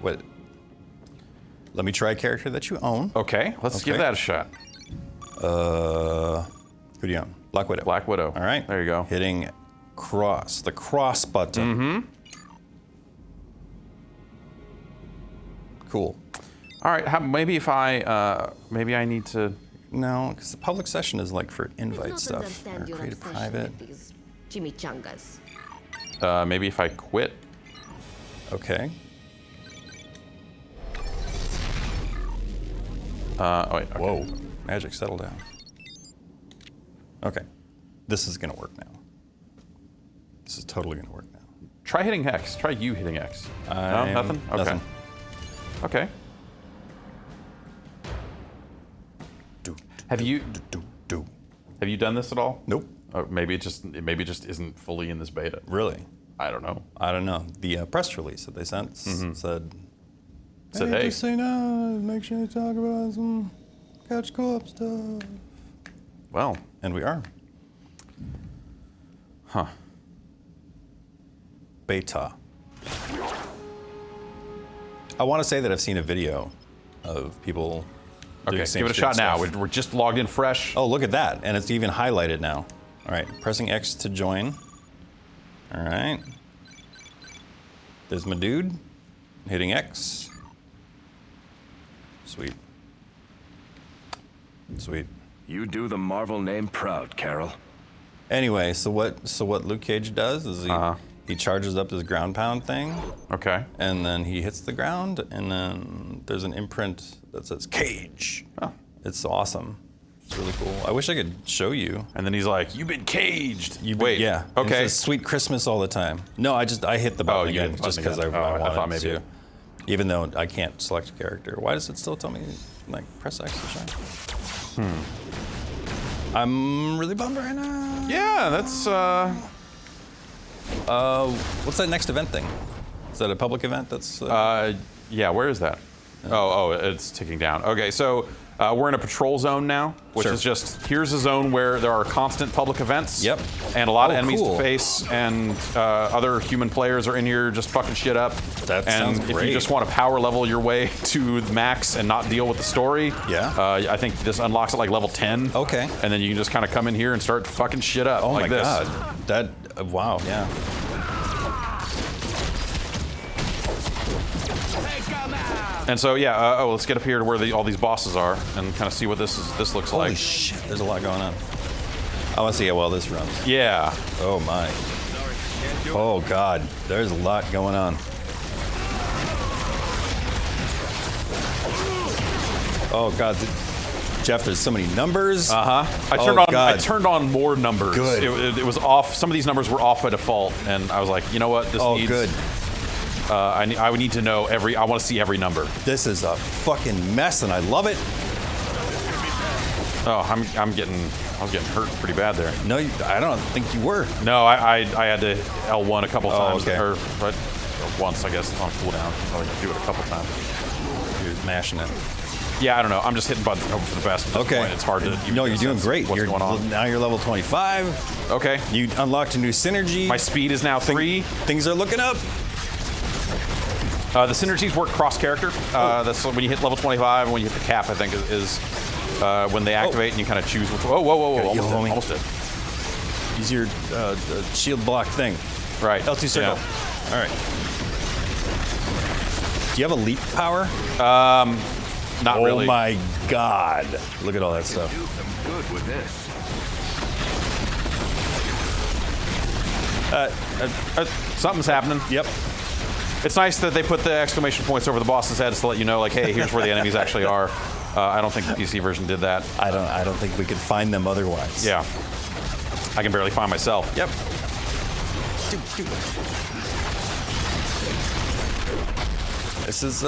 Speaker 5: What? Let me try a character that you own.
Speaker 1: okay. Let's give
Speaker 5: Okay.
Speaker 1: that a shot.
Speaker 5: Who do you own? Black Widow.
Speaker 1: Black Widow.
Speaker 5: All right.
Speaker 1: There you go.
Speaker 5: Hitting cross. The cross button. Cool.
Speaker 1: All right. Maybe if maybe I need to.
Speaker 5: No, because the public session is like for
Speaker 8: I do
Speaker 5: invite
Speaker 8: not
Speaker 5: stuff.
Speaker 8: understand
Speaker 5: Or
Speaker 8: your
Speaker 5: create a
Speaker 8: obsession
Speaker 5: private.
Speaker 8: with these chimichangas.
Speaker 1: Maybe if I quit.
Speaker 5: Okay.
Speaker 1: Wait. Okay.
Speaker 5: Whoa. Magic, settle down. Okay. This is gonna work now. This is totally gonna work now.
Speaker 1: Try hitting X. Try you hitting X. No, nothing. Okay.
Speaker 5: Nothing.
Speaker 1: Okay. Have you done this at all?
Speaker 5: Nope.
Speaker 1: Or maybe it just isn't fully in this beta.
Speaker 5: Really?
Speaker 1: I don't know.
Speaker 5: I don't know. The press release that they sent said,
Speaker 1: Said, hey.
Speaker 5: just say no, make sure you talk about some couch co-op stuff.
Speaker 1: Well,
Speaker 5: And we are.
Speaker 1: huh.
Speaker 5: Beta. I want to say that I've seen a video of people doing
Speaker 1: Okay,
Speaker 5: same
Speaker 1: give it a
Speaker 5: stupid
Speaker 1: shot now.
Speaker 5: stuff.
Speaker 1: We're just logged in fresh.
Speaker 5: Oh, look at that. And it's even highlighted now. All right, pressing X to join. All right. There's my dude. Hitting X. Sweet. Sweet.
Speaker 6: You do the Marvel name proud, Carol.
Speaker 5: Anyway, so what Luke Cage does is he charges up his ground pound thing,
Speaker 1: Okay.
Speaker 5: and then he hits the ground, and then there's an imprint that says Cage.
Speaker 1: Oh.
Speaker 5: It's awesome. It's really cool. I wish I could show you.
Speaker 1: And then he's like, "You've been caged." Wait.
Speaker 5: Yeah. It
Speaker 1: Okay.
Speaker 5: says Sweet Christmas all the time. No, I hit the button
Speaker 1: you hit
Speaker 5: again
Speaker 1: the
Speaker 5: just
Speaker 1: button
Speaker 5: because
Speaker 1: again.
Speaker 5: I
Speaker 1: I
Speaker 5: wanted
Speaker 1: thought maybe
Speaker 5: to.
Speaker 1: it-
Speaker 5: Even though I can't select a character. Why does it still tell me like press X to shine? I'm really bummed right now.
Speaker 1: Yeah, that's
Speaker 5: What's that next event thing? Is that a public event? That's.
Speaker 1: Yeah, where is that? Oh, it's ticking down. Okay, so we're in a patrol zone now, which
Speaker 5: Sure.
Speaker 1: is just, here's a zone where there are constant public events.
Speaker 5: Yep.
Speaker 1: And a lot of
Speaker 5: Oh,
Speaker 1: enemies
Speaker 5: cool.
Speaker 1: to face, and other human players are in here just fucking shit up.
Speaker 5: That
Speaker 1: and
Speaker 5: sounds
Speaker 1: if
Speaker 5: great.
Speaker 1: you just want to power level your way to the max and not deal with the story,
Speaker 5: Yeah.
Speaker 1: I think this unlocks at like level 10.
Speaker 5: Okay.
Speaker 1: And then you can just kind of come in here and start fucking shit up
Speaker 5: Oh
Speaker 1: like
Speaker 5: my
Speaker 1: this.
Speaker 5: god. That. Wow. Yeah.
Speaker 1: And so yeah, let's get up here to where all these bosses are and kind of see what this looks
Speaker 5: Holy
Speaker 1: like.
Speaker 5: shit. There's a lot going on. I want to see how well this runs.
Speaker 1: Yeah.
Speaker 5: Oh my. Oh god. There's a lot going on. Oh god. Jeff, there's so many numbers.
Speaker 1: I
Speaker 5: Oh,
Speaker 1: turned on.
Speaker 5: God.
Speaker 1: I turned on more numbers.
Speaker 5: Good.
Speaker 1: It was off. Some of these numbers were off by default, and I was like, you know what? This
Speaker 5: Oh,
Speaker 1: needs.
Speaker 5: good.
Speaker 1: I would need to know every. I want to see every number.
Speaker 5: This is a fucking mess, and I love it.
Speaker 1: Oh, I was getting hurt pretty bad there.
Speaker 5: No, I don't think you were.
Speaker 1: No, I had to L1 a couple times,
Speaker 5: okay.
Speaker 1: or once, I guess, on cooldown. So I do it a couple times.
Speaker 5: You're mashing it.
Speaker 1: Yeah, I don't know. I'm just hitting buttons hoping for the best. At this
Speaker 5: Okay.
Speaker 1: point. It's hard to. even
Speaker 5: No, you're
Speaker 1: get a
Speaker 5: doing
Speaker 1: sense
Speaker 5: great.
Speaker 1: What's going on?
Speaker 5: Now you're level 25.
Speaker 1: Okay.
Speaker 5: You unlocked a new synergy.
Speaker 1: My speed is now 3.
Speaker 5: Things are looking up.
Speaker 1: The synergies work cross-character. That's when you hit level 25, and when you hit the cap, I think, is when they activate, and you kind of choose which. Whoa!
Speaker 5: Yo, homie.
Speaker 1: Almost did.
Speaker 5: Use your shield block thing.
Speaker 1: Right.
Speaker 5: L2 circle.
Speaker 1: Yeah.
Speaker 5: All right. Do you have a leap power?
Speaker 1: Not really.
Speaker 5: Oh my god. Look at all that stuff.
Speaker 6: Do some good with this.
Speaker 1: Something's happening.
Speaker 5: Yep.
Speaker 1: It's nice that they put the exclamation points over the boss's heads to let you know, like, hey, here's where the enemies actually are. I don't think the PC version did that.
Speaker 5: I don't think we could find them otherwise.
Speaker 1: Yeah. I can barely find myself.
Speaker 5: Yep. This is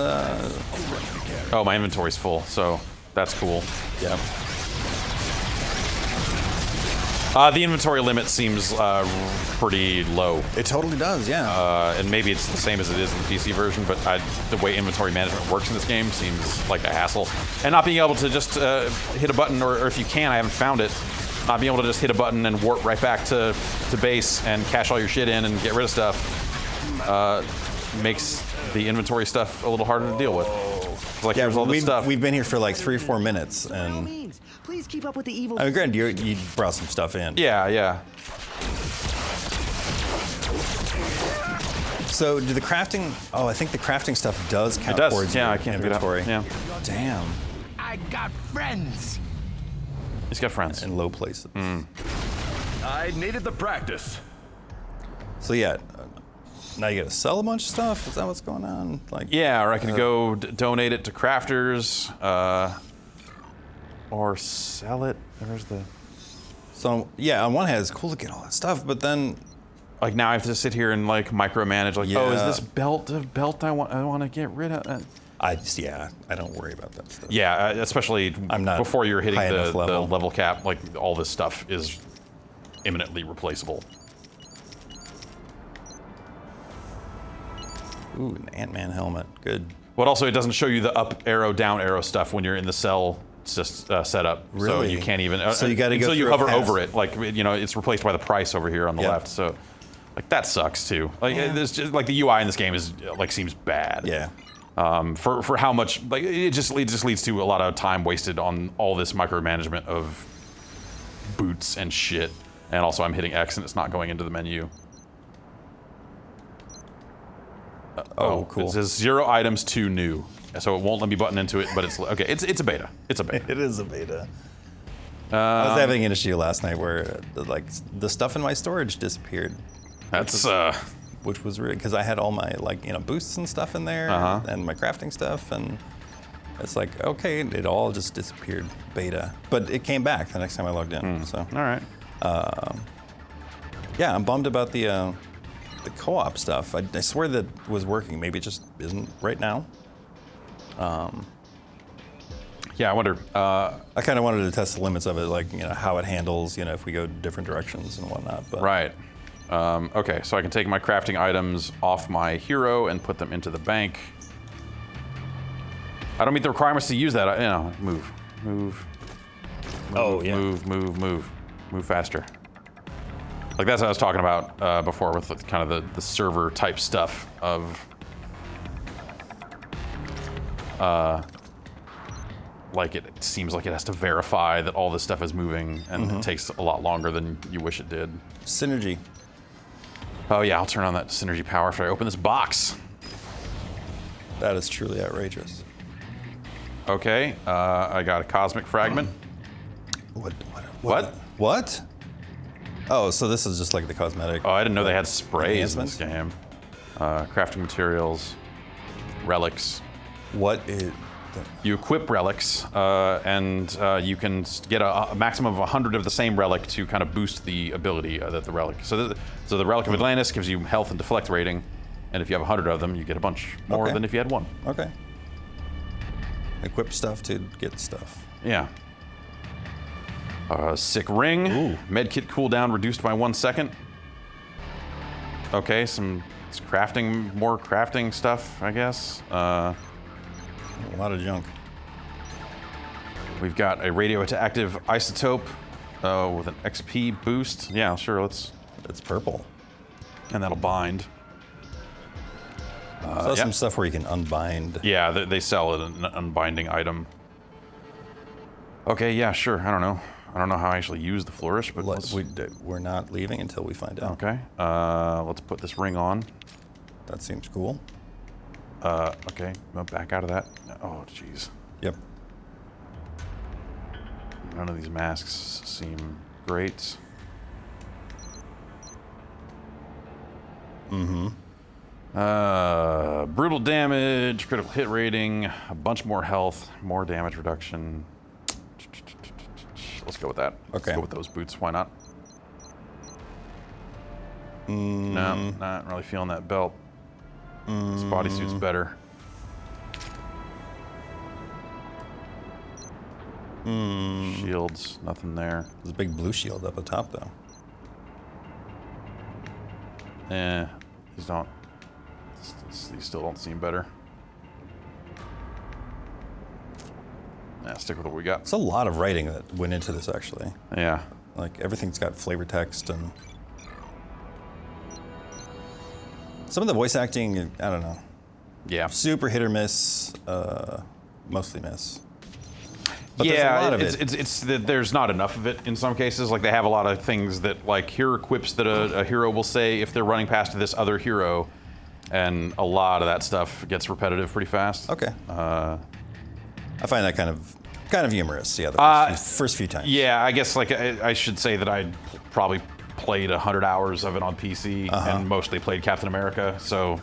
Speaker 1: Oh, my inventory's full, so that's cool.
Speaker 5: yeah.
Speaker 1: The inventory limit seems pretty low.
Speaker 5: It totally does, yeah.
Speaker 1: And maybe it's the same as it is in the PC version, but the way inventory management works in this game seems like a hassle. And not being able to just hit a button, or if you can, I haven't found it, not being able to just hit a button and warp right back to base and cash all your shit in and get rid of stuff makes the inventory stuff a little harder to deal with. It's like, here's all this stuff.
Speaker 5: we've been here for like 3 or 4 minutes, and
Speaker 9: means, please keep up with the evil.
Speaker 5: I mean, granted, you brought some stuff in.
Speaker 1: Yeah.
Speaker 5: So, do the crafting? Oh, I think the crafting stuff does count
Speaker 1: It does.
Speaker 5: towards
Speaker 1: Yeah,
Speaker 5: your
Speaker 1: I can't figure it out.
Speaker 5: inventory.
Speaker 1: Yeah.
Speaker 5: Damn.
Speaker 9: I got friends.
Speaker 1: He's got friends.
Speaker 5: In low places.
Speaker 6: I needed the practice.
Speaker 5: So yeah, now you gotta sell a bunch of stuff. Is that what's going on? Like
Speaker 1: Yeah, or I can go donate it to crafters, or sell it. There's the.
Speaker 5: So yeah, on one hand, it's cool to get all that stuff, but then
Speaker 1: Like now I have to sit here and like micromanage. Like, oh, is
Speaker 5: Yeah.
Speaker 1: this belt a belt I want to get rid of?
Speaker 5: I don't worry about that stuff.
Speaker 1: Yeah, especially
Speaker 5: I'm not
Speaker 1: before you're hitting
Speaker 5: high
Speaker 1: the
Speaker 5: enough level.
Speaker 1: level cap. Like all this stuff is imminently replaceable.
Speaker 5: Ooh, an Ant-Man helmet. Good.
Speaker 1: But also, it doesn't show you the up arrow, down arrow stuff when you're in the cell setup. So
Speaker 5: Really?
Speaker 1: you can't even.
Speaker 5: So you gotta go
Speaker 1: until you
Speaker 5: through a
Speaker 1: hover
Speaker 5: pass.
Speaker 1: over it. Like it's replaced by the price over here on the
Speaker 5: Yep.
Speaker 1: left. So, like that sucks too. Like there's just like the UI in this game is like seems bad.
Speaker 5: Yeah.
Speaker 1: For how much like it just leads to a lot of time wasted on all this micromanagement of boots and shit. And also, I'm hitting X and it's not going into the menu.
Speaker 5: Oh, cool.
Speaker 1: It says 0 items, 2 new. So it won't let me button into it, but it's okay. It's a beta. It's a beta.
Speaker 5: It is a beta. I was having an issue last night where the stuff in my storage disappeared.
Speaker 1: That's
Speaker 5: Which was weird because I had all my boosts and stuff in there and my crafting stuff, and it's like, okay, it all just disappeared. Beta, but it came back the next time I logged in. So
Speaker 1: all right.
Speaker 5: yeah, I'm bummed about the co-op stuff. I swear that was working. Maybe it just isn't right now.
Speaker 1: Yeah, I wonder.
Speaker 5: I kind of wanted to test the limits of it, like how it handles, if we go different directions and whatnot. But
Speaker 1: Right. Okay, so I can take my crafting items off my hero and put them into the bank. I don't meet the requirements to use that. Move.
Speaker 5: Oh, yeah.
Speaker 1: Move faster. Like that's what I was talking about before with kind of the server type stuff of like it seems like it has to verify that all this stuff is moving, and it takes a lot longer than you wish it did.
Speaker 5: Synergy.
Speaker 1: Oh yeah, I'll turn on that synergy power after I open this box.
Speaker 5: That is truly outrageous.
Speaker 1: Okay, I got a cosmic fragment.
Speaker 5: What? Oh, so this is just like the cosmetic.
Speaker 1: Oh, I didn't know they had sprays in this game. Crafting materials, relics.
Speaker 5: What is...
Speaker 1: You equip relics, and you can get a maximum of 100 of the same relic to kind of boost the ability that the relic. So the Relic of Atlantis gives you health and deflect rating, and if you have 100 of them, you get a bunch more than if you had one.
Speaker 5: Okay. Equip stuff to get stuff.
Speaker 1: Yeah. Sick ring. Ooh. Medkit cooldown reduced by 1 second. Okay, it's crafting, more crafting stuff, I guess.
Speaker 5: A lot of junk.
Speaker 1: We've got a radioactive isotope with an XP boost. Yeah, sure, it's
Speaker 5: purple.
Speaker 1: And that'll bind.
Speaker 5: So that's some stuff where you can unbind.
Speaker 1: Yeah, they sell an unbinding item. Okay, yeah, sure, I don't know. I don't know how I actually use the flourish, but
Speaker 5: we're not leaving until we find out.
Speaker 1: Okay, let's put this ring on.
Speaker 5: That seems cool.
Speaker 1: Okay, back out of that. Oh, jeez.
Speaker 5: Yep.
Speaker 1: None of these masks seem great. Brutal damage, critical hit rating, a bunch more health, more damage reduction. Let's go with that.
Speaker 5: Okay.
Speaker 1: Let's go with those boots. Why not? No, not really feeling that belt. This bodysuit's better. Shields, nothing there.
Speaker 5: There's a big blue shield up the top, though.
Speaker 1: These still don't seem better. Yeah, stick with what we got.
Speaker 5: It's a lot of writing that went into this, actually.
Speaker 1: Yeah.
Speaker 5: Like, everything's got flavor text, and some of the voice acting, I don't know.
Speaker 1: Yeah.
Speaker 5: Super hit or miss, mostly miss. But
Speaker 1: yeah,
Speaker 5: there's a lot of
Speaker 1: it's there's not enough of it in some cases. Like, they have a lot of things that, like, here are quips that a hero will say if they're running past this other hero, and a lot of that stuff gets repetitive pretty fast.
Speaker 5: Okay. I find that kind of humorous. Yeah, the first few times.
Speaker 1: Yeah, I guess like I should say that I probably played 100 hours of it on PC and mostly played Captain America. So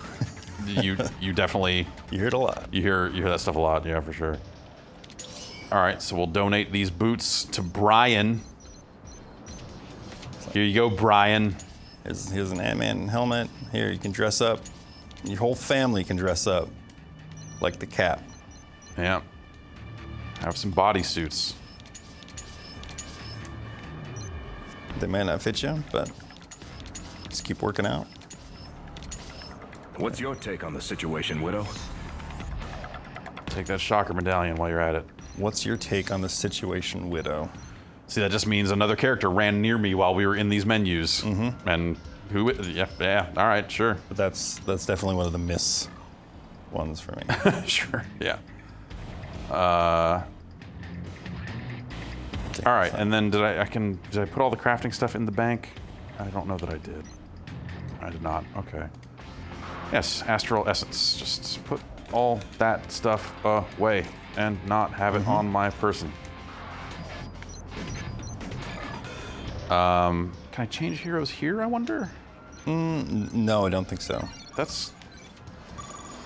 Speaker 1: you definitely
Speaker 5: you hear it a lot.
Speaker 1: You hear that stuff a lot. Yeah, for sure. All right, so we'll donate these boots to Brian. Here you go, Brian.
Speaker 5: Here's an Ant-Man helmet. Here, you can dress up. Your whole family can dress up like the Cap.
Speaker 1: Yeah. Have some bodysuits.
Speaker 5: They may not fit you, but just keep working out.
Speaker 6: What's your take on the situation, Widow?
Speaker 1: Take that shocker medallion while you're at it.
Speaker 5: What's your take on the situation, Widow?
Speaker 1: See, that just means another character ran near me while we were in these menus. And who? Yeah. All right, sure.
Speaker 5: But that's definitely one of the miss ones for me.
Speaker 1: Sure. Yeah. All right, and then did I put all the crafting stuff in the bank? I don't know that I did. I did not. Okay. Yes, Astral Essence. Just put all that stuff away and not have it on my person. Can I change heroes here, I wonder?
Speaker 5: No, I don't think so.
Speaker 1: That's...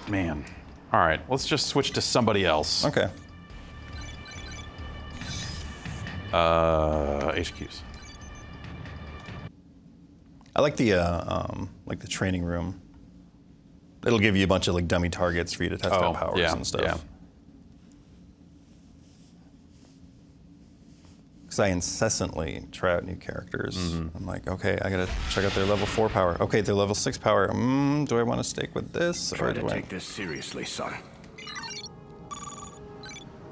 Speaker 1: Man. All right, let's just switch to somebody else.
Speaker 5: Okay.
Speaker 1: HQs.
Speaker 5: I like the training room. It'll give you a bunch of like dummy targets for you to test out powers and stuff.
Speaker 1: Yeah.
Speaker 5: because I incessantly try out new characters. I'm like, okay, I gotta check out their level 4 power. Okay, their level 6 power. Do I want to stick with this,
Speaker 4: Try
Speaker 5: or
Speaker 4: to
Speaker 5: do I?
Speaker 4: take this seriously, son.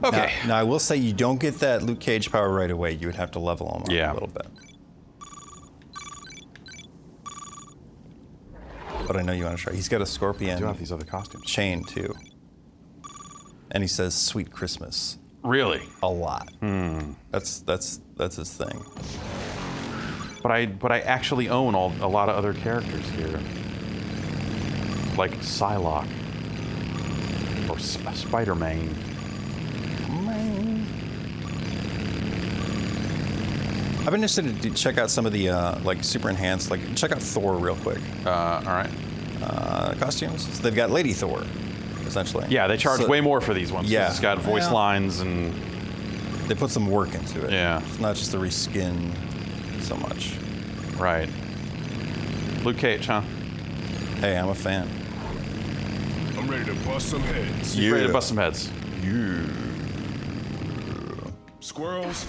Speaker 1: Okay.
Speaker 5: Now I will say you don't get that Luke Cage power right away. You would have to level him up
Speaker 1: Yeah.
Speaker 5: a little bit. But I know you want to try. He's got a scorpion
Speaker 1: I do have these other costumes.
Speaker 5: chain too, and he says "Sweet Christmas"
Speaker 1: Really?
Speaker 5: a lot. That's his thing.
Speaker 1: But I actually own a lot of other characters here, like Psylocke or Spider-Man.
Speaker 5: I've been interested to check out some of the like super enhanced. Like check out Thor real quick.
Speaker 1: All right.
Speaker 5: Costumes. So they've got Lady Thor, essentially.
Speaker 1: Yeah, they charge
Speaker 5: So
Speaker 1: way more for these ones. 'cause
Speaker 5: Yeah.
Speaker 1: It's got voice
Speaker 5: Well-
Speaker 1: lines and
Speaker 5: They put some work into it.
Speaker 1: Yeah.
Speaker 5: It's not just a reskin so much.
Speaker 1: right. Luke Cage, huh?
Speaker 5: Hey, I'm a fan.
Speaker 4: I'm ready to bust some heads.
Speaker 5: You
Speaker 1: Ready to bust some heads.
Speaker 4: Squirrels?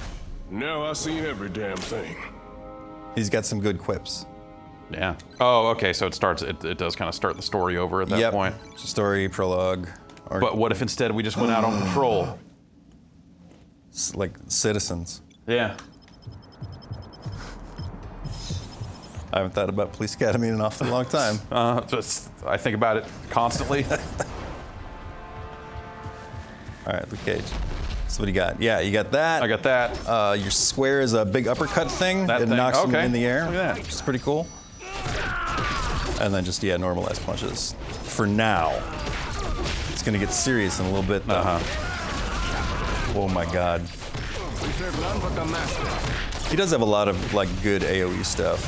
Speaker 4: Now I seen every damn thing.
Speaker 5: He's got some good quips.
Speaker 1: Yeah. Oh, okay. So it starts. It does kind of start the story over at that
Speaker 5: Yep.
Speaker 1: point.
Speaker 5: Story, prologue, or
Speaker 1: But what if instead we just went out on patrol?
Speaker 5: like citizens.
Speaker 1: Yeah.
Speaker 5: I haven't thought about Police Academy in an awfully long time.
Speaker 1: Just I think about it constantly.
Speaker 5: All right, Luke Cage. So what do you got? Yeah, you got that.
Speaker 1: I got that.
Speaker 5: Your square is a big uppercut thing.
Speaker 1: That
Speaker 5: it
Speaker 1: thing,
Speaker 5: knocks him
Speaker 1: okay.
Speaker 5: in the air,
Speaker 1: Look at that.
Speaker 5: which is pretty cool. And then just, yeah, normalized punches. For now. It's going to get serious in a little bit, though. Oh, my God.
Speaker 4: We serve none but the master.
Speaker 5: He does have a lot of, like, good AoE stuff.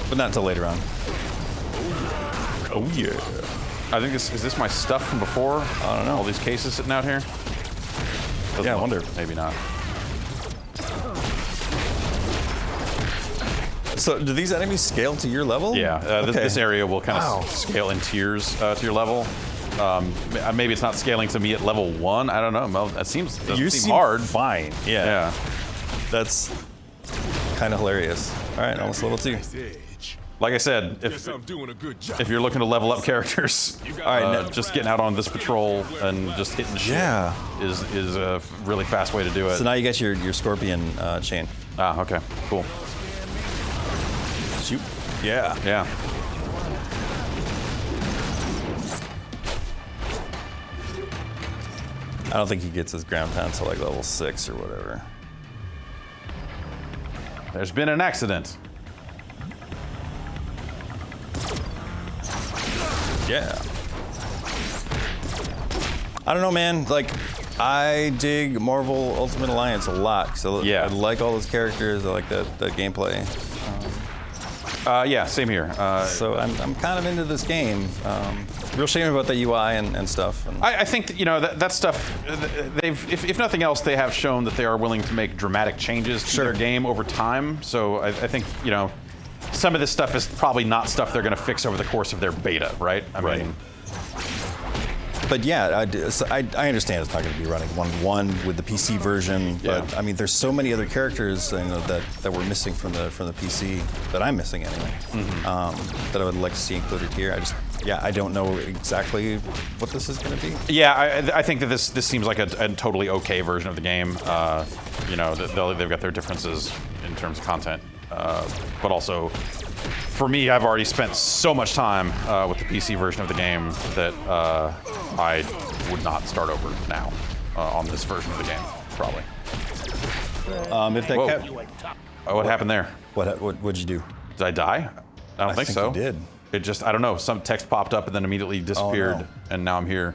Speaker 5: But not until later on. Oh, yeah.
Speaker 1: I think is this my stuff from before? I don't know. All these cases sitting out here. Doesn't
Speaker 5: Yeah, I
Speaker 1: look-
Speaker 5: wonder.
Speaker 1: Maybe not.
Speaker 5: So do these enemies scale to your level?
Speaker 1: Yeah.
Speaker 5: Okay.
Speaker 1: This area will kind of
Speaker 5: Wow.
Speaker 1: scale in tiers to your level. Maybe it's not scaling to me at level 1. I don't know. Well, that doesn't
Speaker 5: You
Speaker 1: seem hard.
Speaker 5: fine. Yeah.
Speaker 1: Yeah.
Speaker 5: That's kind of hilarious. All right, almost level 2.
Speaker 4: Edge.
Speaker 1: Like I said,
Speaker 4: Guess I'm doing a good job.
Speaker 1: if you're looking to level up characters,
Speaker 5: All right, now-
Speaker 1: just getting out on this patrol and just hitting shit
Speaker 5: Yeah.
Speaker 1: is a really fast way to do it.
Speaker 5: So now you got your scorpion chain.
Speaker 1: Ah, okay, cool.
Speaker 5: Shoot. Yeah.
Speaker 1: Yeah.
Speaker 5: I don't think he gets his ground pound to like level 6 or whatever.
Speaker 1: There's been an accident.
Speaker 5: Yeah. I don't know, man. Like, I dig Marvel Ultimate Alliance a lot. So
Speaker 1: Yeah.
Speaker 5: I like all those characters. I like that gameplay.
Speaker 1: Yeah, same here.
Speaker 5: So I'm kind of into this game. Real shame about the UI and stuff. And
Speaker 1: I think that, you know, that stuff. They've, if nothing else, they have shown that they are willing to make dramatic changes to their game over time. So I think, you know, some of this stuff is probably not stuff they're going to fix over the course of their beta, right? I mean,
Speaker 5: But yeah, I understand it's not going to be running 1.1 with the PC version. But
Speaker 1: Yeah.
Speaker 5: I mean, there's so many other characters that we're missing from the PC that I'm missing anyway. That I would like to see included here. I don't know exactly what this is going to be.
Speaker 1: yeah, I think that this seems like a totally okay version of the game. You know, they've got their differences in terms of content, but also, for me, I've already spent so much time with the PC version of the game that I would not start over now on this version of the game, probably.
Speaker 5: If that
Speaker 1: Whoa.
Speaker 5: kept,
Speaker 1: What happened there?
Speaker 5: what'd you do?
Speaker 1: Did I die? I don't think
Speaker 5: think
Speaker 1: so.
Speaker 5: you did.
Speaker 1: It just, I don't know, some text popped up and then immediately disappeared,
Speaker 5: no.
Speaker 1: and now I'm here.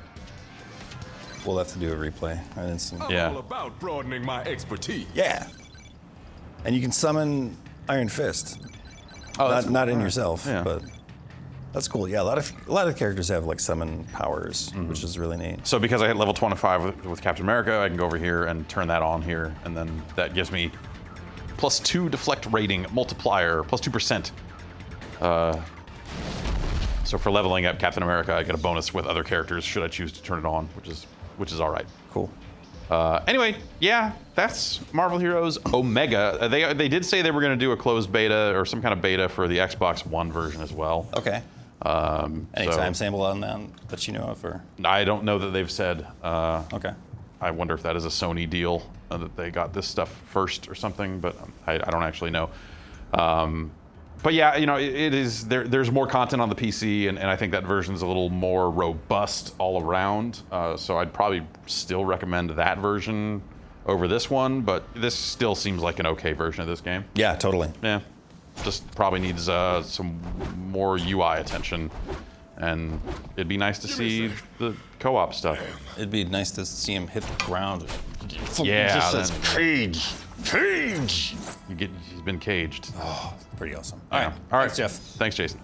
Speaker 5: We'll have to do a replay. An instant.
Speaker 4: I'm
Speaker 1: Yeah.
Speaker 4: all about broadening my expertise.
Speaker 5: Yeah. And you can summon Iron Fist.
Speaker 1: Oh, that's
Speaker 5: Not in
Speaker 1: cool.
Speaker 5: yourself,
Speaker 1: Yeah.
Speaker 5: but that's cool. Yeah, a lot of characters have like summon powers, which is really neat.
Speaker 1: So because I hit level 25 with Captain America, I can go over here and turn that on here, and then that gives me +2 deflect rating multiplier, +2%. So for leveling up Captain America, I get a bonus with other characters should I choose to turn it on, which is all right.
Speaker 5: Cool.
Speaker 1: Anyway, yeah, that's Marvel Heroes Omega. They did say they were going to do a closed beta or some kind of beta for the Xbox One version as well.
Speaker 5: Okay. Any
Speaker 1: So-
Speaker 5: timetable on that you know of, or?
Speaker 1: I don't know that they've said.
Speaker 5: Okay.
Speaker 1: I wonder if that is a Sony deal that they got this stuff first or something, but I don't actually know. But yeah, you know, it is there's more content on the PC, and I think that version's a little more robust all around. So I'd probably still recommend that version over this one, but this still seems like an okay version of this game.
Speaker 5: Yeah, totally.
Speaker 1: Yeah, just probably needs some more UI attention, and it'd be nice to see the co-op stuff.
Speaker 5: It'd be nice to see him hit the ground.
Speaker 1: Yeah,
Speaker 5: Just says,
Speaker 1: then-
Speaker 5: cage, cage.
Speaker 1: He's been caged.
Speaker 5: Oh, pretty awesome.
Speaker 1: Yeah. All right,
Speaker 5: Thanks, Jeff.
Speaker 1: Thanks, Jason.